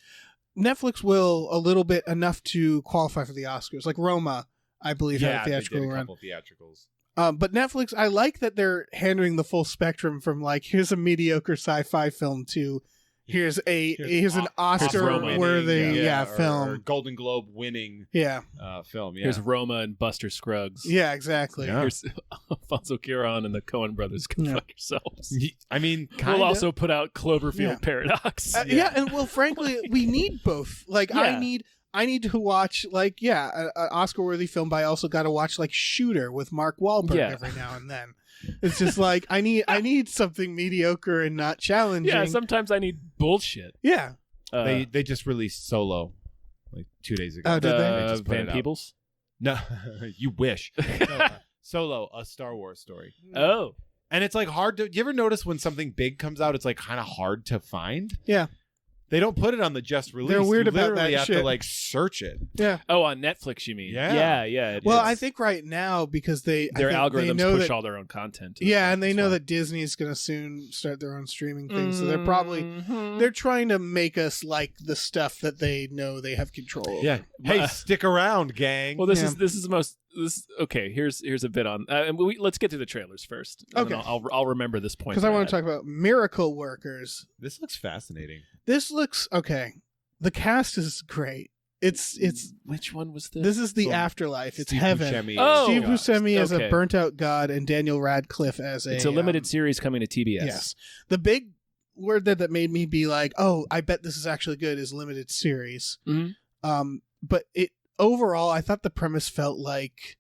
Netflix will a little bit, enough to qualify for the Oscars. Like Roma, I believe, had a theatrical they did a run. couple theatricals. But Netflix, I like that they're handling the full spectrum from like, here's a mediocre sci-fi film to here's an Oscar-worthy film, or Golden Globe winning film. Yeah, Here's Roma and Buster Scruggs. Yeah, exactly. Yeah. Here's Alfonso Cuarón and the Coen brothers. Go fuck yourselves. I mean, We'll also put out Cloverfield Yeah. Paradox. And well, frankly, we need both. Like, I need to watch like an Oscar-worthy film, but I also got to watch like Shooter with Mark Wahlberg every now and then. It's just like I need something mediocre and not challenging. Yeah, sometimes I need bullshit. Yeah. They just released Solo like 2 days ago. Oh, did they? just put Van it out. Peebles? No, you wish. No, Solo, a Star Wars story. Oh. And it's like hard to. You ever notice when something big comes out, it's like kind of hard to find? Yeah. They don't put it on the just release. They're weird you about literally that have shit. to like search it. Yeah. Oh, on Netflix, you mean? Yeah. Yeah. it Well, is. I think right now, because their I think algorithms they know push that, all their own content. Yeah, and they know well. that Disney's going to soon start their own streaming thing, so they're trying to make us like the stuff that they know they have control over. Yeah. Hey, stick around, gang. Well, this is the most. Okay. Here's a bit on. Let's get to the trailers first. And Okay. then I'll remember this point Because I want to talk about Miracle Workers. This looks fascinating. This looks okay. The cast is great. It's Which one was this? this is the So, afterlife. It's Steve heaven. Buscemi Oh, Steve God. Buscemi as Okay. a burnt out god, and Daniel Radcliffe as It's a limited series coming to TBS. Yes. The big word that made me be like, oh, I bet this is actually good, is limited series. Mhm. But it overall, I thought the premise felt like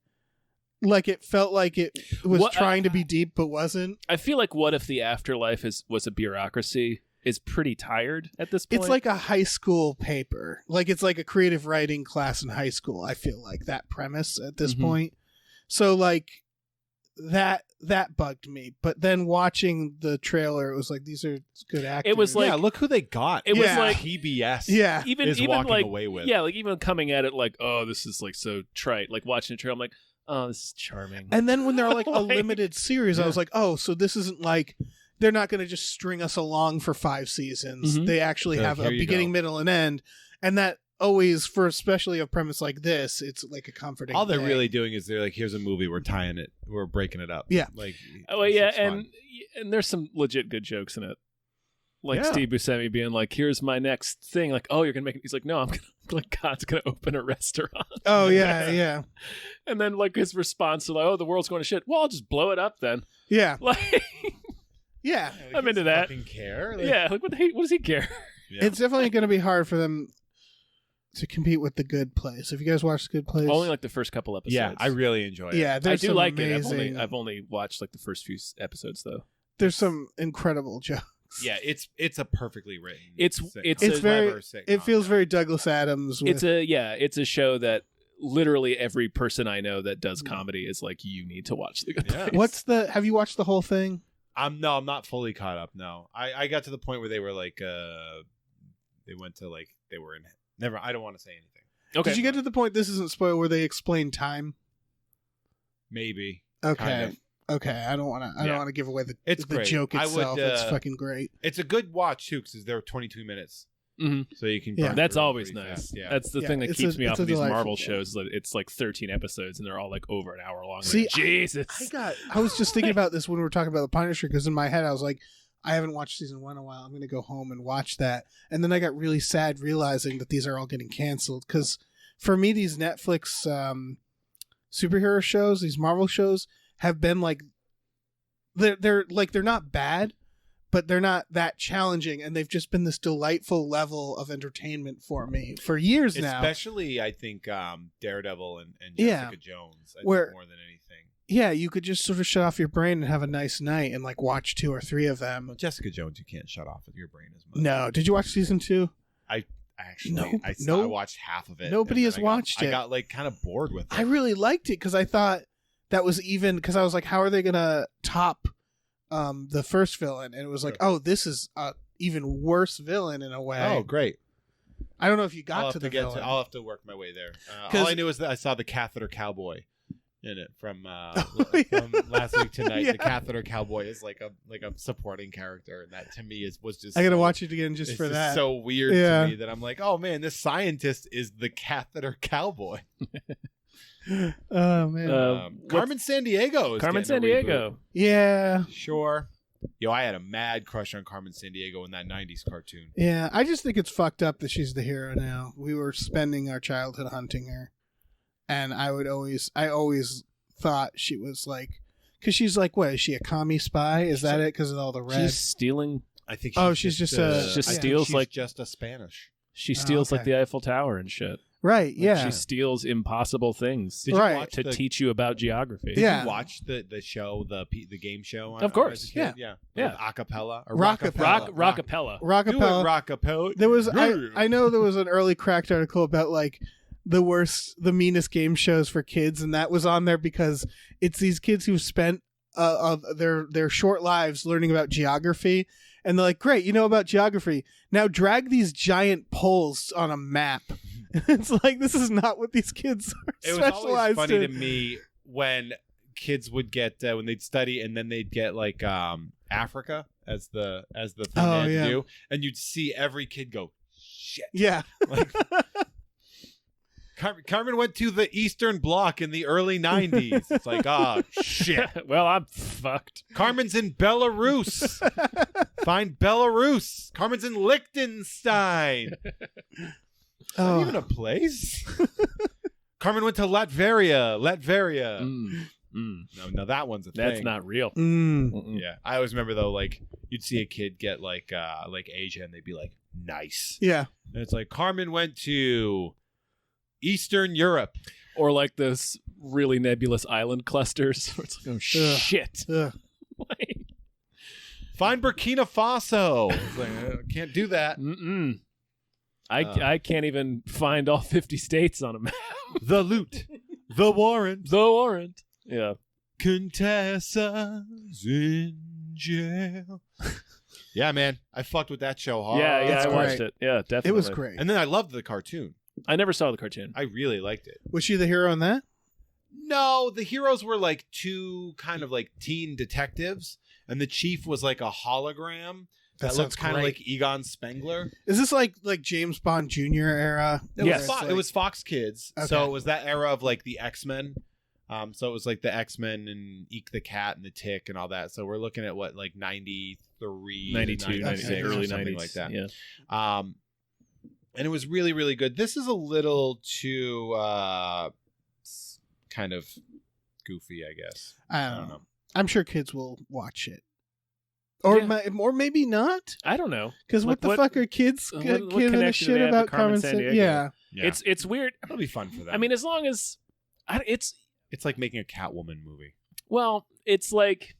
it felt like it was What- trying to be deep but wasn't. I feel like what if the afterlife was a bureaucracy is pretty tired at this point. It's like a high school paper. Like it's like a creative writing class in high school. I feel like that premise at this point. So like that bugged me. But then watching the trailer, it was like, these are good actors. It was like- yeah, look who they got. It was Yeah. like PBS. Yeah. even walking like away with. yeah, like even coming at it like, oh, this is like so trite. Like watching the trailer, I'm like, oh, this is charming. And then when they're like a Like- limited series, I was like, oh, so this isn't like they're not going to just string us along for 5 seasons. Mhm. They actually They're have like, a "Here you beginning, go." middle, and end. And that always, for especially a premise like this, it's like a comforting All they're thing. really doing is they're like, here's a movie, we're breaking it up. Yeah. Like, Oh yeah, and there's some legit good jokes in it. Like Yeah. Steve Buscemi being like, "Here's my next thing." Like, "Oh, you're gonna make it." He's like, "No, I'm gonna like God's gonna open a restaurant." Oh yeah, yeah, And then like his response to like, "Oh, the world's going to shit." Well, I'll just blow it up then. yeah, Like, yeah. I'm into that. Fucking care. Like, Yeah, like what does he care? yeah. It's definitely going to be hard for them to compete with The Good Place. Have you guys watched The Good Place? Only like the first couple episodes. Yeah, I really enjoy it. Yeah, I there's do some like amazing, it. I've only watched like the first few episodes though. There's some incredible jokes. Yeah, it's a perfectly written. It's It's very. clever sitcom, It feels yeah. very Douglas Adams. With, It's a show that literally every person I know that does comedy is like, you need to watch The Good Yeah. Place. Have you watched the whole thing? I'm not fully caught up. No, I got to the point where they were like, they went to like they were in. Never. I don't want to say anything. Okay. Did you get to the point? This isn't spoil where they explain time. Maybe. Okay. Kind of. Okay. I don't want to. I don't Yeah. want to give away the It's the great. joke I itself. would, It's fucking great. It's a good watch too because they're 22 minutes, Mhm. so you can. Yeah. burn That's through it always pretty nice. fast, Yeah. That's the Yeah, thing that it's keeps a- me it's off a of these delightful Marvel show. shows. That it's like 13 episodes and they're all like over an hour long. See, Like, Jesus. I was just thinking about this when we were talking about The Punisher because in my head I was like, I haven't watched season 1 in a while. I'm going to go home and watch that. And then I got really sad realizing that these are all getting canceled because for me, these Netflix superhero shows, these Marvel shows have been like, they're not bad, but they're not that challenging. And they've just been this delightful level of entertainment for me for years now. Especially, I think Daredevil and Yeah. Jessica Jones. I Where- think more than anything. Yeah, you could just sort of shut off your brain and have a nice night and like watch 2 or 3 of them. Well, Jessica Jones, you can't shut off with your brain as much. No, did you watch season 2? Actually, I watched half of it. Nobody and has then I got- watched it. I got like kind of bored with it. I really liked it because I thought that was even because I was like, how are they gonna top the first villain? And it was like, oh, this is a even worse villain in a way. Oh, great! I don't know if you got I'll to have the to get villain. I'll have to work my way there. 'Cause- All I knew is that I saw the catheter cowboy in it from yeah. from last week tonight. Yeah. The catheter cowboy is like a supporting character, and that to me was just. I gotta so- watch it again just it's for just that. so weird Yeah. to me that I'm like, oh man, this scientist is the catheter cowboy. Oh man, Carmen Sandiego is Carmen getting a reboot. Sandiego. yeah, Sure. Yo, I had a mad crush on Carmen Sandiego in that 90s cartoon. yeah. I just think it's fucked up that she's the hero now. We were spending our childhood hunting her, and I always thought she was like, because she's like, what is she, a commie spy? Is that it? Because of all the red. She's stealing. I think Oh, she's just a- She just yeah. steals she's like just a Spanish. she steals like okay. the Eiffel Tower and shit. Right, Like, yeah. She steals impossible things Did you Right. watch to the, teach you about geography. Did Yeah. you watch the show, the game show? Of course, as a kid? yeah. Yeah. With acapella or Rockapella. Rockapella. Do Rockapella. it, Rockapella. There was I know there was an early Cracked article about like the meanest game shows for kids, and that was on there because it's these kids who've spent their short lives learning about geography, and they're like, great, you know about geography, now drag these giant poles on a map. It's like, this is not what these kids are It was always specialized funny to in. me when kids would get when they'd study and then they'd get like Africa as the thing they had yeah. to do, and you'd see every kid go shit. Yeah. Like, Carmen went to the Eastern Bloc in the early 90s. It's like, oh shit. Well, I'm fucked. Carmen's in Belarus. Find Belarus. Carmen's in Liechtenstein. Not even a place. Carmen went to Latveria. No, that one's a thing. That's not real. Mm. Yeah, I always remember though, like you'd see a kid get like Asia, and they'd be like, nice. Yeah. And it's like Carmen went to Eastern Europe. Or like those really nebulous island clusters. Where it's like, oh shit. Ugh. Like, Find Burkina Faso. It's like, can't do that. mm-mm. I can't even find all 50 states on a map. The loot. The warrant. The warrant. Yeah. Contessa's in jail. Yeah, man. I fucked with that show hard. Yeah, It's I watched great. it. Yeah, definitely. It was great. And then I loved the cartoon. I never saw the cartoon. I really liked it. Was she the hero in that? No, the heroes were like two kind of like teen detectives, and the chief was like a hologram. That looks kind of like Egon Spengler. Is this like James Bond Jr. era? Yes. It was Fox Kids. Okay. So it was that era of like the X-Men. So it was like the X-Men and Eek the Cat and the Tick and all that. So we're looking at what, like 93, 92, 96, early something 90s, like that. Yeah. And it was really, really good. This is a little too kind of goofy, I guess. I don't know. I'm sure kids will watch it. Or maybe not. I don't know. Because what the fuck are kids giving a shit about Carmen Sandiego? Yeah. It's weird. It'll be fun for them. I mean, as long as it's like making a Catwoman movie. Well, it's like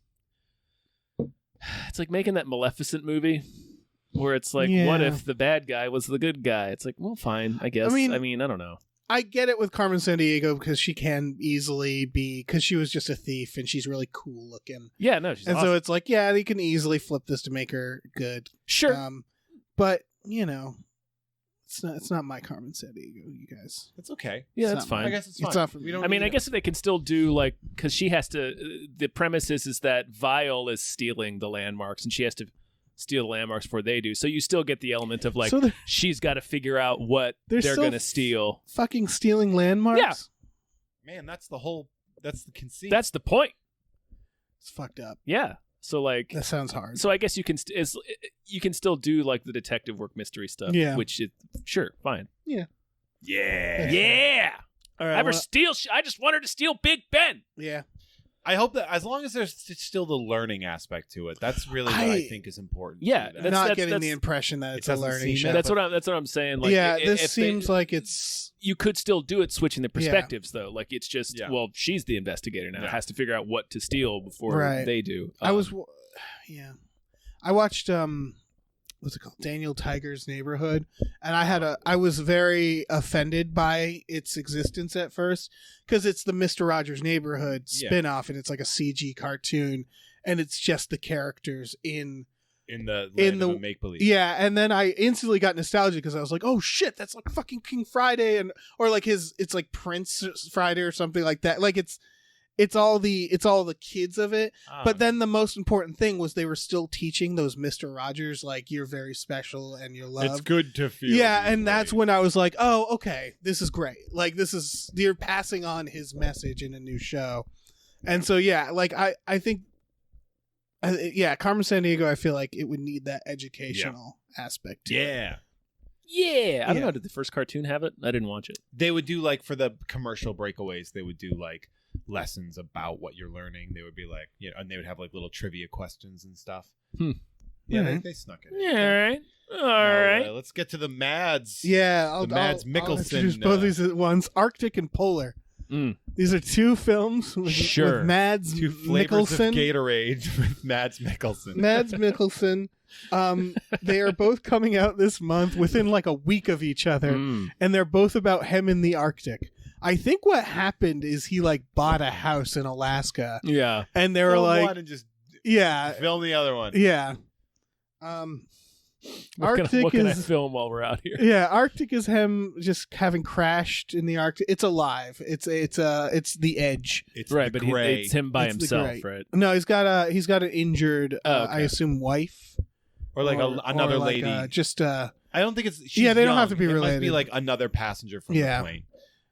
making that Maleficent movie where it's like, what if the bad guy was the good guy? It's like, well, fine, I guess. I mean, I don't know. I get it with Carmen Sandiego because she can easily be, because she was just a thief and she's really cool looking. Yeah, no, she's awesome. So it's like, yeah, they can easily flip this to make her good. Sure. But, it's not my Carmen Sandiego, you guys. It's okay. Yeah, that's fine. I guess it's fine. It's not for me. I guess they can still do like, because she has to, the premise is that Vile is stealing the landmarks and she has to steal the landmarks before they do. So you still get the element of like, she's got to figure out what they're going to steal. Fucking stealing landmarks? Yeah. Man, that's the conceit. That's the point. It's fucked up. Yeah. So like, that sounds hard. So I guess you can still do like the detective work mystery stuff. Yeah. Which is sure, fine. Yeah. Yeah. Yeah. All right, I just want her to steal Big Ben. Yeah. I hope that as long as there's still the learning aspect to it, that's really what I think is important. Yeah, I'm not getting the impression that it's a learning show. That's what I'm saying. Like, this seems like it's. You could still do it, switching the perspectives though. Like it's just well, she's the investigator now. Has to figure out what to steal before they do. I watched what's it called? Daniel Tiger's Neighborhood, and I was very offended by its existence at first because it's the Mr. Rogers' Neighborhood spinoff, and it's like a CG cartoon, and it's just the characters in the make believe. Yeah, and then I instantly got nostalgic because I was like, oh shit, that's like fucking King Friday, or like it's like Prince Friday or something like that. Like it's all the kids of it. But then the most important thing was they were still teaching those Mr. Rogers, like, you're very special and you're loved. It's good to feel. Yeah, and that's when I was like, oh, okay, this is great. Like, you're passing on his message in a new show. And so, yeah, like, I think, Carmen Sandiego, I feel like it would need that educational aspect to it. Yeah. I don't know, did the first cartoon have it? I didn't watch it. They would do, like, for the commercial breakaways, they would do, like, lessons about what you're learning. They would be like, and they would have like little trivia questions and stuff. Yeah, they snuck it in. All right. Let's get to the Mads. Yeah, I'll Mikkelsen. I'll introduce both of these at once. Arctic and Polar. These are two films with Mads two flavors Mikkelsen. Of Gatorade with Mads Mikkelsen. Mads Mikkelsen. They are both coming out this month within like a week of each other, and they're both about him in the Arctic. I think what happened is he like bought a house in Alaska. Yeah. And they were like, one and just film the other one. Yeah. What can I film while we're out here? Yeah, Arctic is him just having crashed in the Arctic. It's alive. It's the Edge. It's right, but it's him by himself, right? No, he's got an injured, I assume, wife, or like another lady. I don't think it's. They don't have to be related. It must be like another passenger from the plane.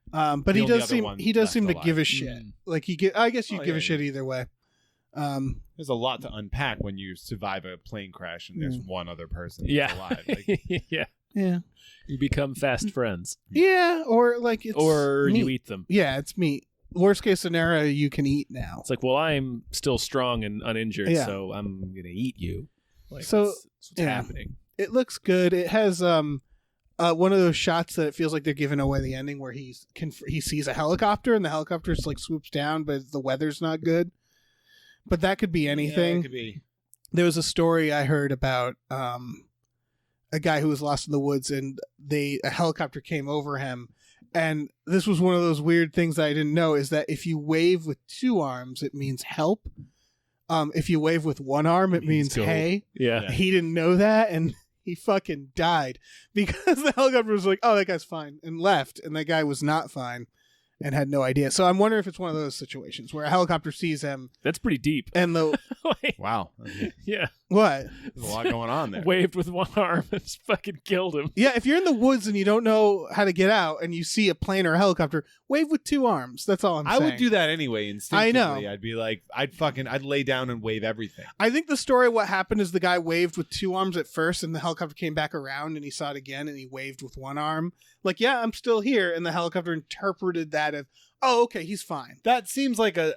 But he does seem to give a shit. Like I guess you give a shit either way. There's a lot to unpack when you survive a plane crash and there's one other person that's alive. Like, yeah. You become fast friends. Yeah, or like it's or meat. You eat them. Yeah, it's meat. Worst case scenario, you can eat now. It's like, well, I'm still strong and uninjured, so I'm gonna eat you. Like, so that's what's happening. It looks good. It has one of those shots that it feels like they're giving away the ending where he sees a helicopter and the helicopter just like swoops down, but the weather's not good. But that could be anything. Yeah, it could be. There was a story I heard about a guy who was lost in the woods, and a helicopter came over him. And this was one of those weird things that I didn't know, is that if you wave with two arms, it means help. If you wave with one arm, it means hey. Yeah. He didn't know that, and he fucking died because the helicopter was like, oh, that guy's fine, and left, and that guy was not fine. and had no idea. So I'm wondering if it's one of those situations where a helicopter sees him. That's pretty deep. And the Wow. Yeah. what? There's a lot going on there. Waved with one arm and just fucking killed him. Yeah, if you're in the woods and you don't know how to get out and you see a plane or a helicopter, wave with 2 arms. That's all I'm saying. I would do that anyway instinctively. I know. I'd be like, I'd lay down and wave everything. I think the story, what happened is the guy waved with 2 arms at first and the helicopter came back around and he saw it again and he waved with 1 arm. Like, yeah, I'm still here. And the helicopter interpreted that as, oh, okay, he's fine. That seems like a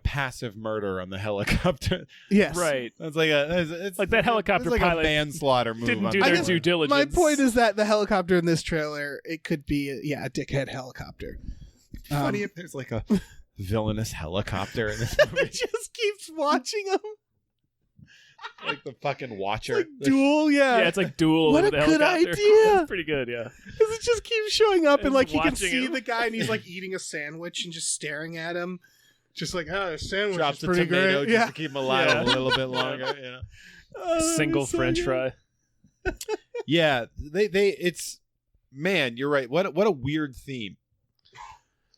passive murder on the helicopter. Yes. Right. It's like it's like that helicopter it's like pilot a manslaughter move. didn't on do the their guess due diligence. My point is that the helicopter in this trailer, it could be, a dickhead helicopter. Funny if there's like a villainous helicopter in this movie. It just keeps watching him. Like the fucking Watcher. Like Duel, Yeah, it's like Duel. What with a the good helicopter. idea. That's pretty good, yeah. Because it just keeps showing up and And like he can watching see him. the guy and he's like eating a sandwich and just staring at him. Just like, oh, the sandwich Drops is a pretty tomato great. just Yeah. to keep him alive Yeah. a little bit longer. You know? Oh, that Single is so French good. fry. Yeah, it's man, you're right. What a weird theme.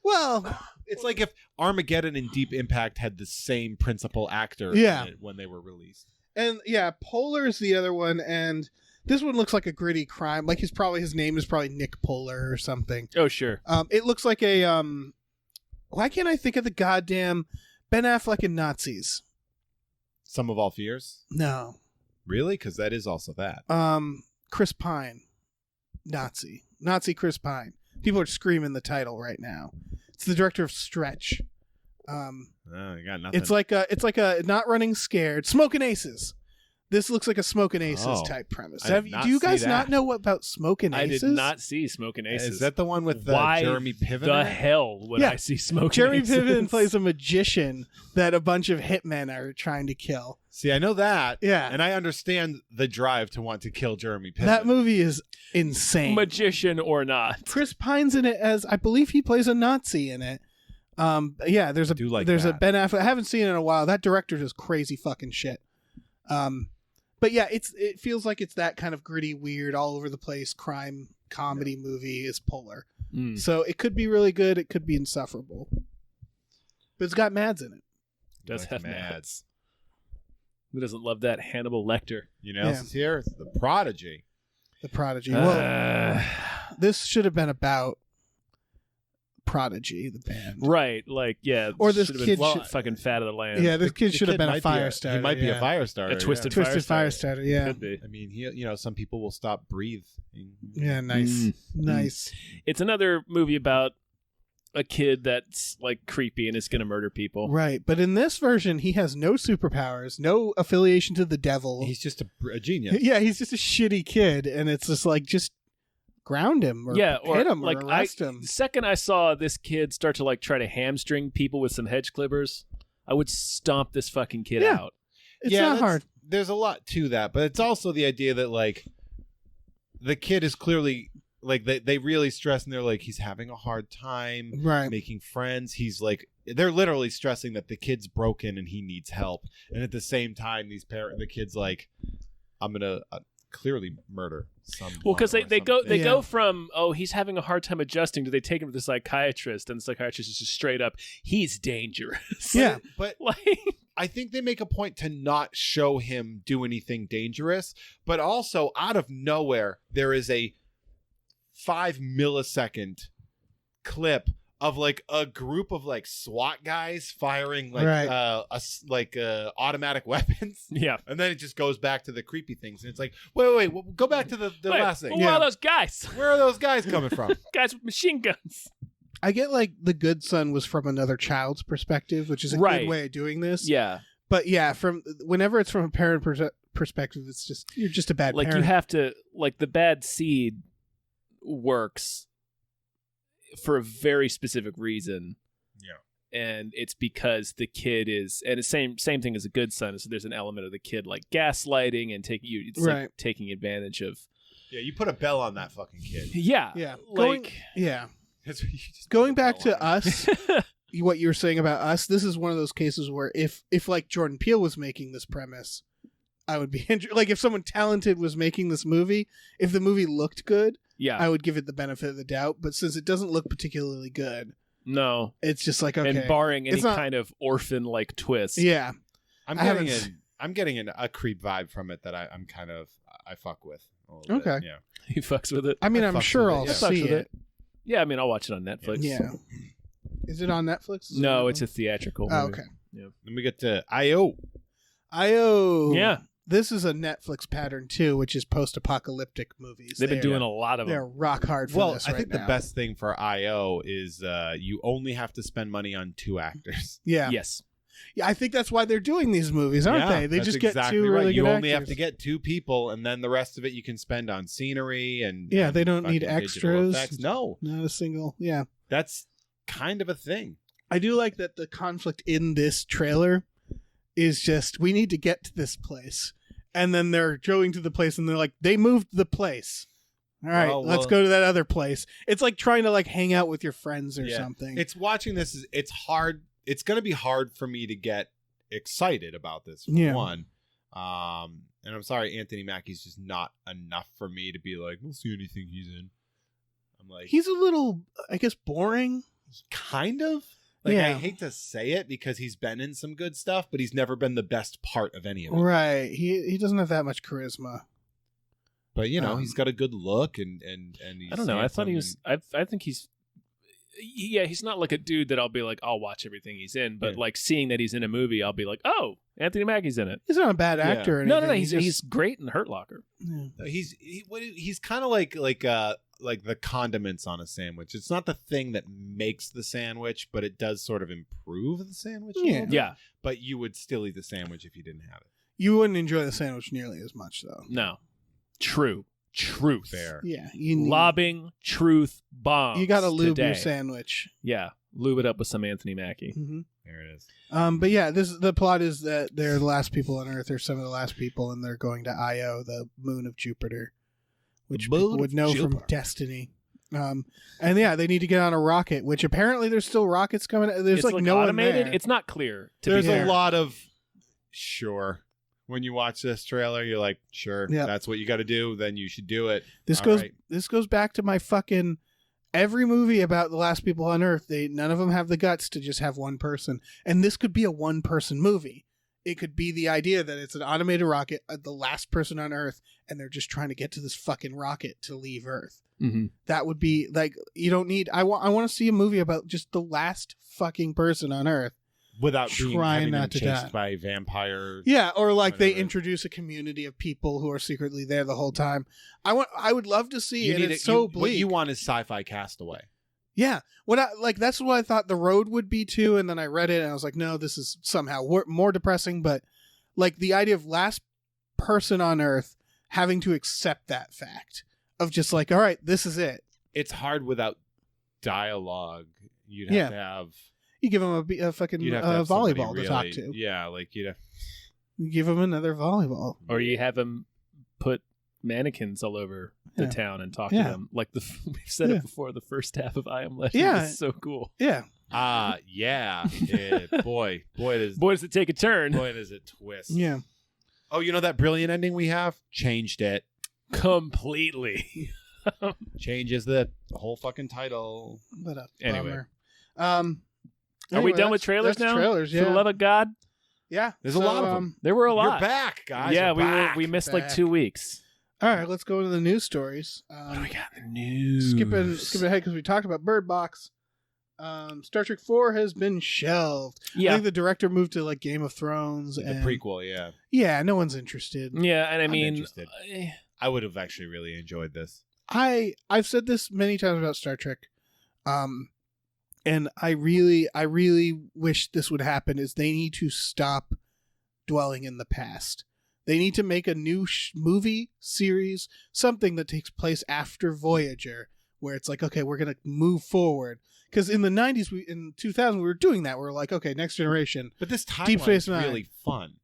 Well, It's like if Armageddon and Deep Impact had the same principal actor Yeah. in it when they were released. and yeah, Polar is the other one, and this one looks like a gritty crime. Like his name is probably Nick Polar or something. Oh, sure. It looks like a why can't I think of the goddamn Ben Affleck and Nazis? Some of All Fears? No. Really? Because that is also that. Chris Pine. Nazi Chris Pine. People are screaming the title right now. It's the director of Stretch. You got nothing. It's like a Not Running Scared. Smoking Aces. This looks like a Smoking Aces Oh. type premise. I did not Do you see guys that. not know what about Smoking I Aces? did not see Smoking Aces. Is that the one with Why Jeremy Piven? the in it? hell would Yeah. I see Smoking Jeremy Aces? Piven plays a magician that a bunch of hitmen are trying to kill. See, I know that. Yeah. And I understand the drive to want to kill Jeremy Piven. That movie is insane. Magician or not. Chris Pine's in it as, I believe he plays a Nazi in it. Yeah, there's a do like there's a that. Ben Affleck. I haven't seen it in a while. That director does crazy fucking shit. But yeah, it feels like it's that kind of gritty, weird, all over the place crime comedy movie is Polar. Mm. So it could be really good. It could be insufferable. But it's got Mads in it. Does Like have Mads. Mads. Who doesn't love that Hannibal Lecter? You know, else is here? It's the Prodigy. The Prodigy. Well, this should have been about Prodigy, the band. Right, like, yeah. Or this should've kid been should- fucking fat of the land. Yeah, this kid The should have been a might be fire starter. He might be yeah. a fire starter. A twisted Twisted fire Firestarter, yeah. Could be. I mean, some people will stop breathing. Yeah, nice. Mm. Nice. It's another movie about a kid that's, like, creepy and is going to murder people. Right, but in this version, he has no superpowers, no affiliation to the devil. He's just a genius. Yeah, he's just a shitty kid, and it's just like, just ground him or Yeah, or hit him like or arrest him. the second I saw this kid start to like try to hamstring people with some hedge clippers, I would stomp this fucking kid Yeah. out. It's Yeah, not that's- hard. There's a lot to that, but it's also the idea that like the kid is clearly like they really stress and they're like he's having a hard time Right. making friends. He's like they're literally stressing that the kid's broken and he needs help, and at the same time the kid's like I'm gonna clearly murder someone. Well, because they Yeah. go from he's having a hard time adjusting to they take him to the psychiatrist, and the psychiatrist is just straight up he's dangerous. Yeah. but like I think they make a point to not show him do anything dangerous, but also out of nowhere there is a 5-millisecond clip of like a group of like SWAT guys firing like Right. automatic weapons. yeah. And then it just goes back to the creepy things, and it's like, wait, go back to the Wait, last thing. Where are those guys? Where are those guys coming from? Guys with machine guns. I get like the good son was from another child's perspective, which is a Right. good way of doing this. Yeah, But yeah, from whenever it's from a parent perspective, it's just you're just a bad like parent. you have to like the bad seed works for a very specific reason. Yeah. And it's because the kid is, and the same thing as a good son. So there's an element of the kid like gaslighting and it's Right. like taking advantage of. Yeah, you put a bell on that fucking kid. Yeah, Yeah. like That's what you just Going put a back bell to on. Us, what you were saying about Us, this is one of those cases where if like Jordan Peele was making this premise, I would be like if someone talented was making this movie, if the movie looked good, Yeah. I would give it the benefit of the doubt. But since it doesn't look particularly good, no, it's just like, okay. And barring any kind of orphan-like twist. Yeah. I'm getting a creep vibe from it that I fuck with. Okay. Bit, yeah. He fucks with it. I mean, I'm sure I'll see it. Yeah, I mean, I'll watch it on Netflix. Yeah. Is it on Netflix? No, it's a theatrical movie. Oh, okay. Yeah. Then we get to I.O. Yeah. This is a Netflix pattern too, which is post-apocalyptic movies. They've been doing a lot of them. They're rock hard for this I think now. the best thing for I.O. is you only have to spend money on 2 actors. Yeah. Yes. Yeah, I think that's why they're doing these movies, aren't they? They just get exactly 2 really You good only actors. have to get 2 people, and then the rest of it you can spend on scenery and they don't need fucking digital extras. effects. No, not a single. Yeah, that's kind of a thing. I do like that the conflict in this trailer is just we need to get to this place, and then they're going to the place, and they're like they moved the place. All right, let's go to that other place. It's like trying to like hang out with your friends or something. It's watching this. It's hard. It's going to be hard for me to get excited about this for one. And I'm sorry, Anthony Mackie's just not enough for me to be like, we'll see anything he's in. I'm like, he's a little, I guess, boring. Kind of. Like, I hate to say it because he's been in some good stuff, but he's never been the best part of any of it. Right. He doesn't have that much charisma. But he's got a good look and he's I don't know. I thought he was. I think he's. Yeah, he's not like a dude that I'll be like, I'll watch everything he's in. But like seeing that he's in a movie, I'll be like, oh, Anthony Mackie's in it. He's not a bad actor. Or anything. No. He's great in Hurt Locker. Yeah. He's kind of like the condiments on a sandwich. It's not the thing that makes the sandwich, but it does sort of improve the sandwich. Yeah. But you would still eat the sandwich if you didn't have it. You wouldn't enjoy the sandwich nearly as much, though. No. True. Truth. Fair. Yeah. Lobbing truth bombs. You got to lube today. your sandwich. Yeah. Lube it up with some Anthony Mackie. Mm-hmm. There it is. But yeah, the plot is that they're the last people on Earth, or some of the last people, and they're going to Io, the moon of Jupiter, which people would know from Destiny. And yeah, they need to get on a rocket, which apparently there's still rockets coming. There's like no automated. one there. It's not clear. There's a lot of When you watch this trailer, you're like, sure, that's what you got to do. Then you should do it. This goes back to my fucking every movie about the last people on Earth. None of them have the guts to just have one person, and this could be a one-person movie. It could be the idea that it's an automated rocket, the last person on Earth, and they're just trying to get to this fucking rocket to leave Earth. Mm-hmm. That would be like, you don't need. I want to see a movie about just the last fucking person on Earth. Without trying not to chased die by vampire. Yeah, or like they introduce a community of people who are secretly there the whole time. I would love to see it. It's so bleak. What you want is sci-fi Castaway. Yeah. That's what I thought The Road would be too, and then I read it and I was like, no, this is somehow more depressing, but like the idea of last person on Earth having to accept that fact of just like, all right, this is it. It's hard without dialogue. You'd have to have. You give him a fucking volleyball to talk to. Yeah, like you give him another volleyball, or you have him put mannequins all over the town and talk to them. Like we've said it before. The first half of I Am Legend is so cool. Yeah. Boy, does it take a turn. Boy, does it twist. Yeah. Oh, you know that brilliant ending we have? Changed it completely. Changes the whole fucking title. What a anyway. bummer. Are we done with trailers now? Trailers, yeah. For the love of God. Yeah. There's a lot of them. There were a lot. You're back, guys. Yeah, we missed like 2 weeks. All right, let's go into the news stories. What do we got in the news? Skipping ahead because we talked about Bird Box. Star Trek 4 has been shelved. Yeah. I think the director moved to like Game of Thrones. The prequel, yeah. Yeah, no one's interested. Yeah, and I'm interested. I would have actually really enjoyed this. I've said this many times about Star Trek. And I really wish this would happen, is they need to stop dwelling in the past. They need to make a new movie series, something that takes place after Voyager, where it's like, okay, we're going to move forward. Because in the 90s, in 2000, we were doing that. We were like, okay, Next Generation. But this timeline is really fun.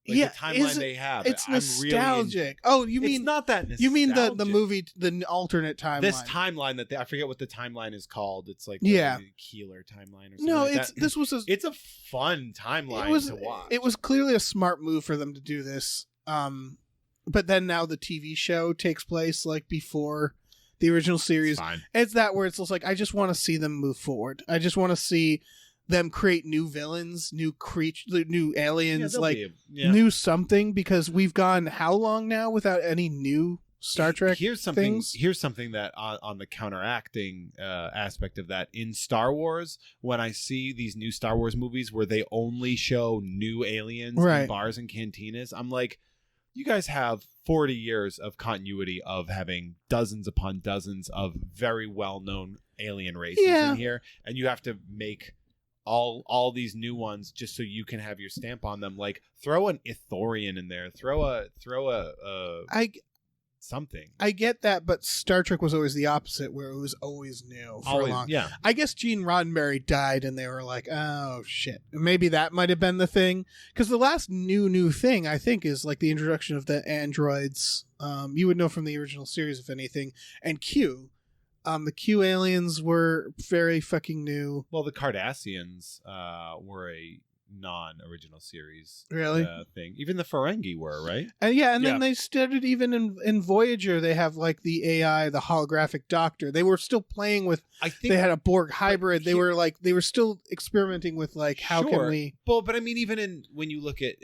Like the timeline they have. It's nostalgic. You mean it's not that nostalgic. You mean the movie, the alternate timeline? This timeline I forget what the timeline is called. It's like the Keeler timeline or something. No, like that. It's a fun timeline to watch. It was clearly a smart move for them to do this. But then now the TV show takes place like before the original series. Fine. It's that where it's just like I just want to see them move forward. I just want to see them create new villains, new new aliens, new something, because we've gone how long now without any new Star Trek things? Here's something that on the counteracting aspect of that, in Star Wars, when I see these new Star Wars movies where they only show new aliens in bars and cantinas, I'm like, you guys have 40 years of continuity of having dozens upon dozens of very well-known alien races in here, and you have to make all these new ones just so you can have your stamp on them. Like, throw an Ithorian in there, throw a something. I get that, but Star Trek was always the opposite, where it was always new for long. Yeah. I guess Gene Roddenberry died, and they were like, "Oh shit." Maybe that might have been the thing, because the last new thing I think is like the introduction of the androids. You would know from the original series, if anything, and Q. The Q aliens were very fucking new. Well, the Cardassians were a non-original series thing. Even the Ferengi were, right? And then they started even in Voyager. They have like the AI, the holographic doctor. They were still playing with. I think they had a Borg hybrid. They were still experimenting with like how can we. Well, but I mean, even when you look at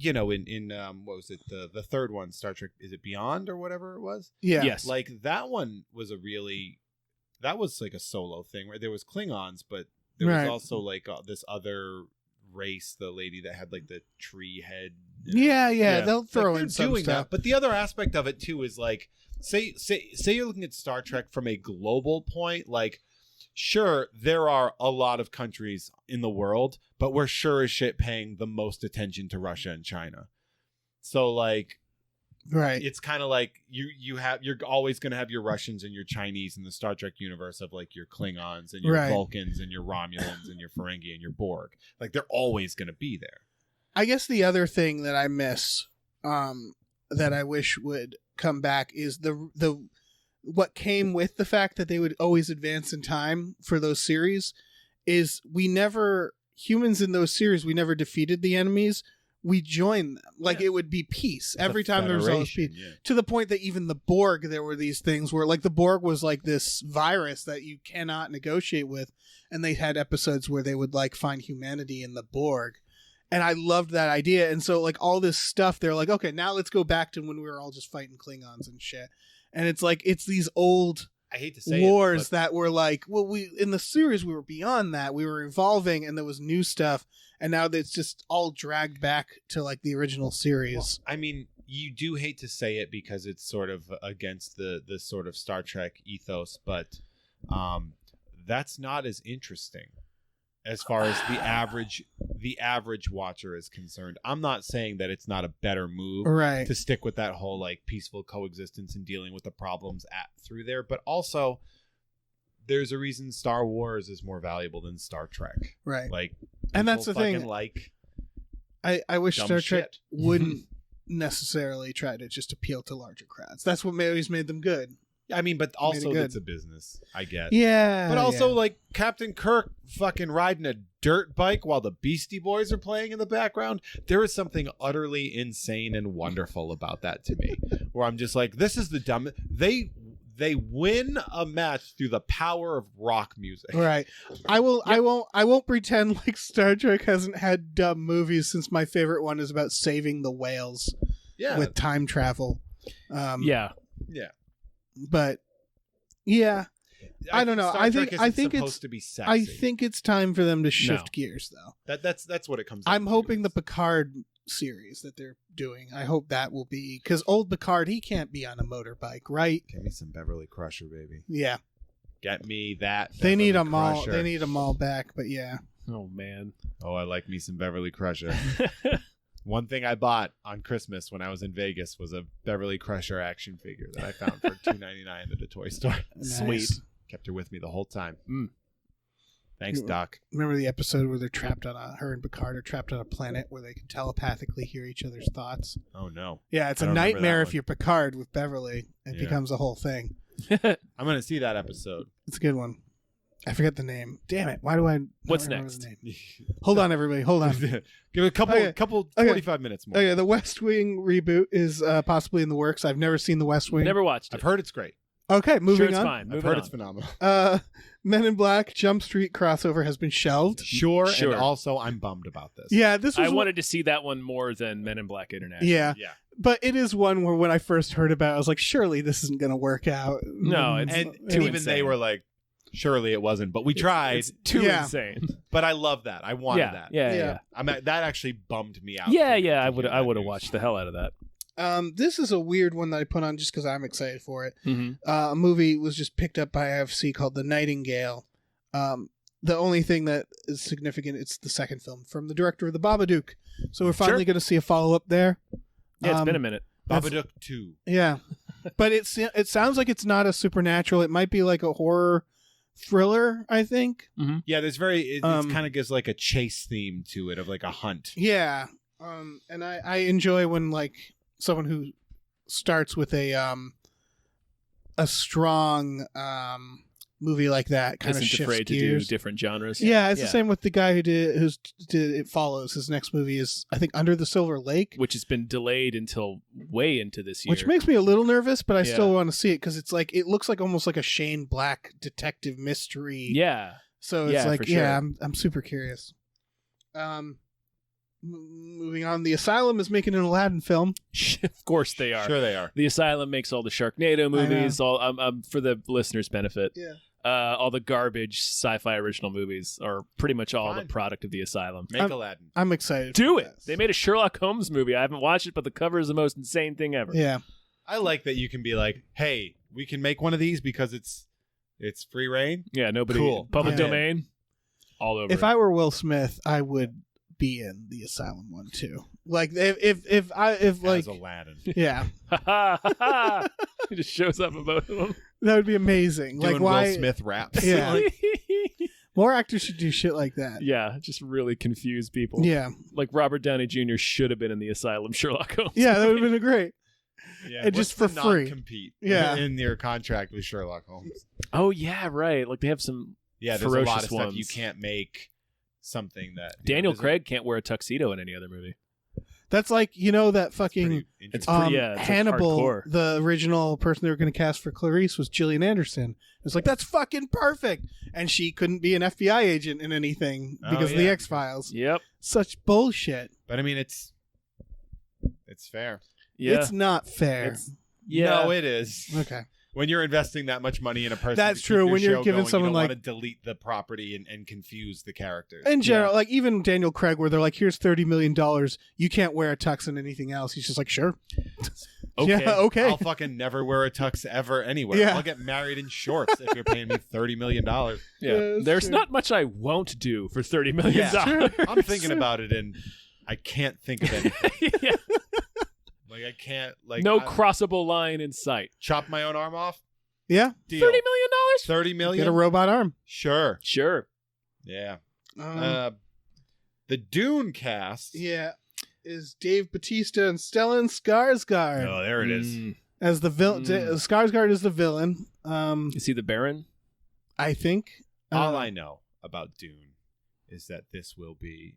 in what was it, the third one, Star Trek, is it Beyond or whatever it was? Yeah. Yes. Like that one was that was like a solo thing, right? There was Klingons, but there was also like this other race, the lady that had like the tree head. Yeah. They'll throw in some doing stuff. That. But the other aspect of it too is like, say you're looking at Star Trek from a global point, like, sure, there are a lot of countries in the world, but we're sure as shit paying the most attention to Russia and China. So like, it's kind of like you're always going to have your Russians and your Chinese in the Star Trek universe of like your Klingons and your Vulcans and your Romulans and your Ferengi and your Borg. Like, they're always going to be there. I guess the other thing that I miss, that I wish would come back, is the what came with the fact that they would always advance in time for those series. Is humans in those series, we never defeated the enemies. We joined them. Like, it would be peace. Every time there was always peace. Yeah. To the point that even the Borg, there were these things where, like, the Borg was like this virus that you cannot negotiate with. And they had episodes where they would, like, find humanity in the Borg. And I loved that idea. And so, like, all this stuff, they're like, okay, now let's go back to when we were all just fighting Klingons and shit. And it's like, it's these old... I hate to say wars that were like, well, we in the series we were beyond that, we were evolving, and there was new stuff, and now it's just all dragged back to like the original series. Well, I mean, you do hate to say it because it's sort of against the sort of Star Trek ethos, but that's not as interesting as far as the average watcher is concerned. I'm not saying that it's not a better move to stick with that whole like peaceful coexistence and dealing with the problems through there, but also there's a reason Star Wars is more valuable than Star Trek. Right. Like, and that's the thing. Like, I wish Star Trek wouldn't necessarily try to just appeal to larger crowds. That's what always made them good. I mean, but also it's a business, I get. Yeah. But also, like, Captain Kirk fucking riding a dirt bike while the Beastie Boys are playing in the background. There is something utterly insane and wonderful about that to me, where I'm just like, this is the dumbest. They win a match through the power of rock music. Right. I won't pretend like Star Trek hasn't had dumb movies, since my favorite one is about saving the whales with time travel. Yeah. But yeah, I don't know. I think it's supposed to be sexy. I think it's time for them to shift gears, though. That's what it comes. I'm hoping the Picard series that they're doing, I hope that will be, because old Picard, he can't be on a motorbike, right? Get me some Beverly Crusher, baby. Yeah, get me that. They need them all. They need them all back. But yeah. Oh man. Oh, I like me some Beverly Crusher. One thing I bought on Christmas when I was in Vegas was a Beverly Crusher action figure that I found for $2.99 at a toy store. Nice. Sweet. Kept her with me the whole time. Thanks, Doc. Remember the episode where they're trapped on her and Picard are trapped on a planet where they can telepathically hear each other's thoughts? Oh, no. Yeah, it's a nightmare if you're Picard with Beverly. It becomes a whole thing. I'm going to see that episode. It's a good one. I forget the name. Damn it. Why do I... What's next? Hold on, everybody. Hold on. Give it a couple 45 minutes more. Okay, the West Wing reboot is possibly in the works. I've never seen the West Wing. Never watched it. I've heard it's great. Okay, moving it's on. fine. I've Moving heard on. it's phenomenal. Men in Black Jump Street crossover has been shelved. Sure. Sure. And also, I'm bummed about this. Yeah, this was I wanted to see that one more than Men in Black International. Yeah, Yeah. but it is one where when I first heard about it, I was like, surely this isn't going to work out. No, it's And too even insane. they were like, surely it wasn't, but we tried. It's too Yeah. insane. But I love that. I wanted Yeah, that. yeah. That actually bummed me out. Yeah, to- yeah. to I hear would that have news. watched the hell out of that. This is a weird one that I put on just because I'm excited for it. Mm-hmm. A movie was just picked up by IFC called The Nightingale. The only thing that is significant, it's the second film from the director of The Babadook. So we're finally going to see a follow-up there. Yeah, it's been a minute. Babadook 2. Yeah. But it sounds like it's not a supernatural. It might be like a horror thriller, I think. Yeah, there's it kind of gives like a chase theme to it of like a hunt. Yeah. And I enjoy when like someone who starts with a strong movie like that kind of Isn't shifts afraid to do gears. different genres. Yeah, it's the same with the guy who did It Follows. His next movie is, I think, Under the Silver Lake, Which has been delayed until way into this year. which makes me a little nervous, but I Yeah. still want to see it because it's like it looks like almost like a Shane Black detective mystery. Yeah. So it's Yeah, like, for sure. I'm super curious. Moving on, the Asylum is making an Aladdin film. Of course they are. Sure they are. The Asylum makes all the Sharknado movies, all for the listeners' benefit. Yeah. All the garbage sci-fi original movies are pretty much all Fine. the product of the Asylum. Make Aladdin. I'm excited. Do for it. this. They made a Sherlock Holmes movie. I haven't watched it, but the cover is the most insane thing ever. Yeah. I like that you can be like, hey, we can make one of these because it's free reign. Yeah, nobody. Cool. Public Yeah. domain. All over. If I were Will Smith, I would be in the Asylum one too. Like if like As Aladdin. yeah, He just shows up in both of them. that would be amazing. Doing Like why? Will Smith raps. Yeah. More actors should do shit like that. Yeah, just really confuse people. Yeah, Like Robert Downey Jr. should have been in the Asylum Sherlock Holmes. yeah, that would have been great. Yeah, And just what's for to free. not compete Yeah. in your contract with Sherlock Holmes. Oh yeah, right. Like they have some. Yeah, there's a Ferocious lot of stuff ones. you can't make something that Daniel there's a- Craig can't wear a tuxedo in any other movie. That's like that fucking pretty It's interesting. pretty- yeah, it's like Hannibal. hardcore. The original person they were going to cast for Clarice was Gillian Anderson. It's like that's fucking perfect, and she couldn't be an FBI agent in anything Oh, because of the yeah. X-Files. Yep. Such bullshit. But I mean, it's fair. Yeah. It's not fair. yeah. No, it is. Okay. When you're investing that much money in a person, That's to keep true. your When you're show giving going, someone you don't like- want to delete the property and confuse the characters. In general, like even Daniel Craig, where they're like, "Here's $30 million. You can't wear a tux and anything else." He's just like, "Sure, Okay. yeah, okay." I'll fucking never wear a tux ever anywhere. Yeah. I'll get married in shorts if you're paying me $30 million. Yeah. Yeah, There's sure. not much I won't do for $30 million. Yeah. I'm thinking about it and I can't think of anything. Yeah. Like I can't like No I- crossable line in sight. chop my own arm off. Yeah, Deal. $30 million? 30 million. get a robot arm. Sure. Sure. Yeah. Um, The Dune cast. yeah, is Dave Bautista and Stellan Skarsgård Oh, there it is. Mm. as the villain. Skarsgård is the villain. Is he the Baron? I think. All I know about Dune is that this will be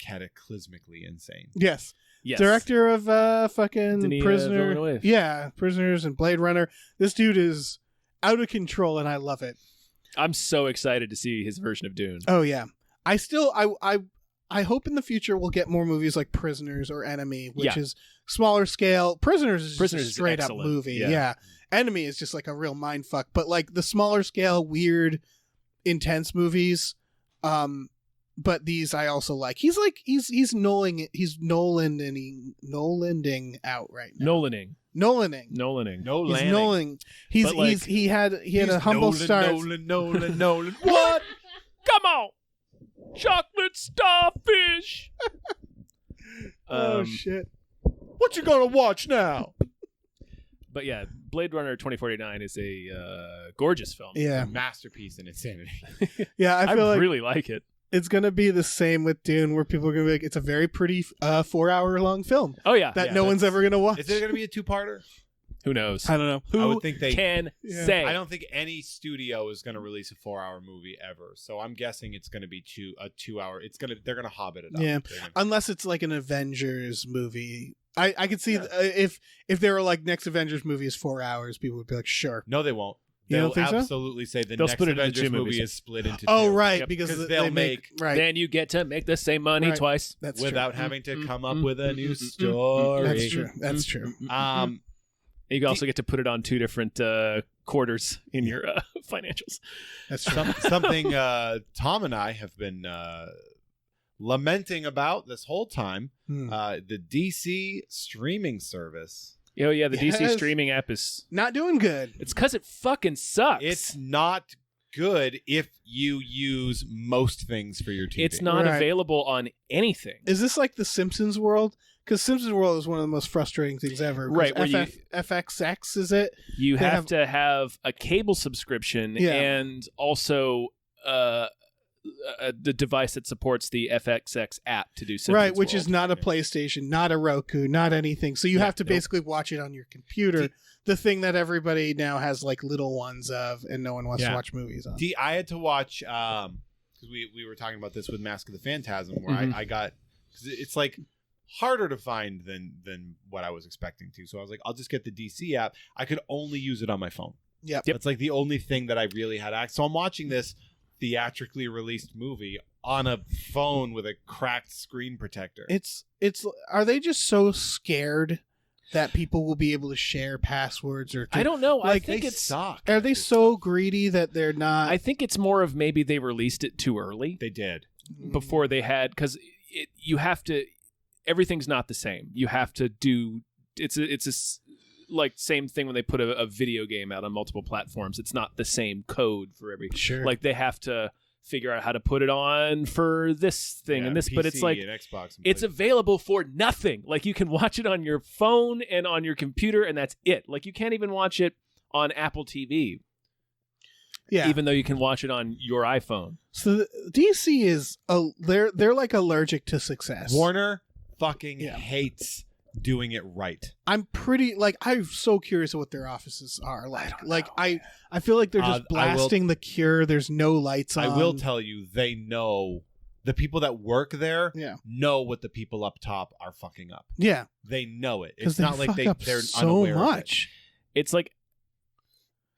cataclysmically insane. Yes. Yes. Director of fucking Denis, Prisoner. Villeneuve. Yeah, Prisoners and Blade Runner. This dude is out of control, and I love it. I'm so excited to see his version of Dune. Oh yeah, I hope in the future we'll get more movies like Prisoners or Enemy, which Yeah. is smaller scale. Prisoners is just a is straight up excellent. movie. Yeah. Yeah. Enemy is just like a real mind fuck. But like the smaller scale, weird, intense movies. But these I also like. He's Nolaning out right now. Nolaning. Nolaning. No He's landing. Nolan. He's But, like, he had a humble start. Nolan. What? Come on. Chocolate starfish. Oh shit. What you gonna watch now? But yeah, Blade Runner 2049 is a gorgeous film. Yeah. A masterpiece in insanity. Yeah, I I feel like really like it. it's gonna be the same with Dune, where people are gonna be like, it's a very pretty 4 hour long film Oh yeah. that yeah, no one's that's- ever gonna watch. Is there gonna be a two-parter? Who knows? I don't know. Who I would think they can say? I don't think any studio is going to release a 4-hour movie ever. So I'm guessing it's going to be a 2-hour. They're going to hobbit it up. Yeah, unless it's like an Avengers movie. I could see if they were like next Avengers movie is 4 hours, people would be like, sure. No, they won't. You They'll don't think so? absolutely say the They'll next split it into Avengers 2 movie movies. is split into 2. Oh, right, Yep. because they'll they make right. Then you get to make the same money Right. twice. That's without true. having to come up with a new story. That's true. That's true. You can also get to put it on 2 different quarters in your financials. That's true. Something Tom and I have been lamenting about this whole time. The DC streaming service. Oh yeah, the DC Yes. streaming app is. Not doing good. It's because it fucking sucks. It's not good if you use most things for your TV. It's not Right. available on anything. Is this like the Simpsons world? Because Simpsons world is one of the most frustrating things ever. Right, where FXX is it? You They have have- to have a cable subscription Yeah. and also the device that supports the FXX app to do Simpsons Right, which World. is not a PlayStation, not a Roku, not anything. So you have to basically watch it on your computer. The thing that everybody now has like little ones of, and no one wants to watch movies on. I had to watch because we were talking about this with Mask of the Phantasm, where I got, cause it's like harder to find than what I was expecting to. So I was like, I'll just get the DC app. I could only use it on my phone. Yep. That's like the only thing that I really had access. So I'm watching this theatrically released movie on a phone with a cracked screen protector. It's are they just so scared that people will be able to share passwords or I don't know. I like, think they it's. suck. Are they so greedy that they're not? I think it's more of maybe they released it too early They did. before they had because you have to. Everything's not the same. You have to do. It's like same thing when they put a video game out on multiple platforms. It's not the same code for every. Sure. Like they have to figure out how to put it on for this thing and this, PC but it's like and Xbox and it's PlayStation. available for nothing. Like you can watch it on your phone and on your computer, and that's it. Like you can't even watch it on Apple TV, yeah. even though you can watch it on your iPhone. So DC is they're like allergic to success. Warner fucking Yeah. hates doing it right. I'm so curious what their offices are like. Like I feel like they're just blasting The Cure. There's no lights on. I will tell you, they know the people that work there. Yeah. Know what the people up top are fucking up. Yeah, They know it. because It's not like they're so unaware much. It's like,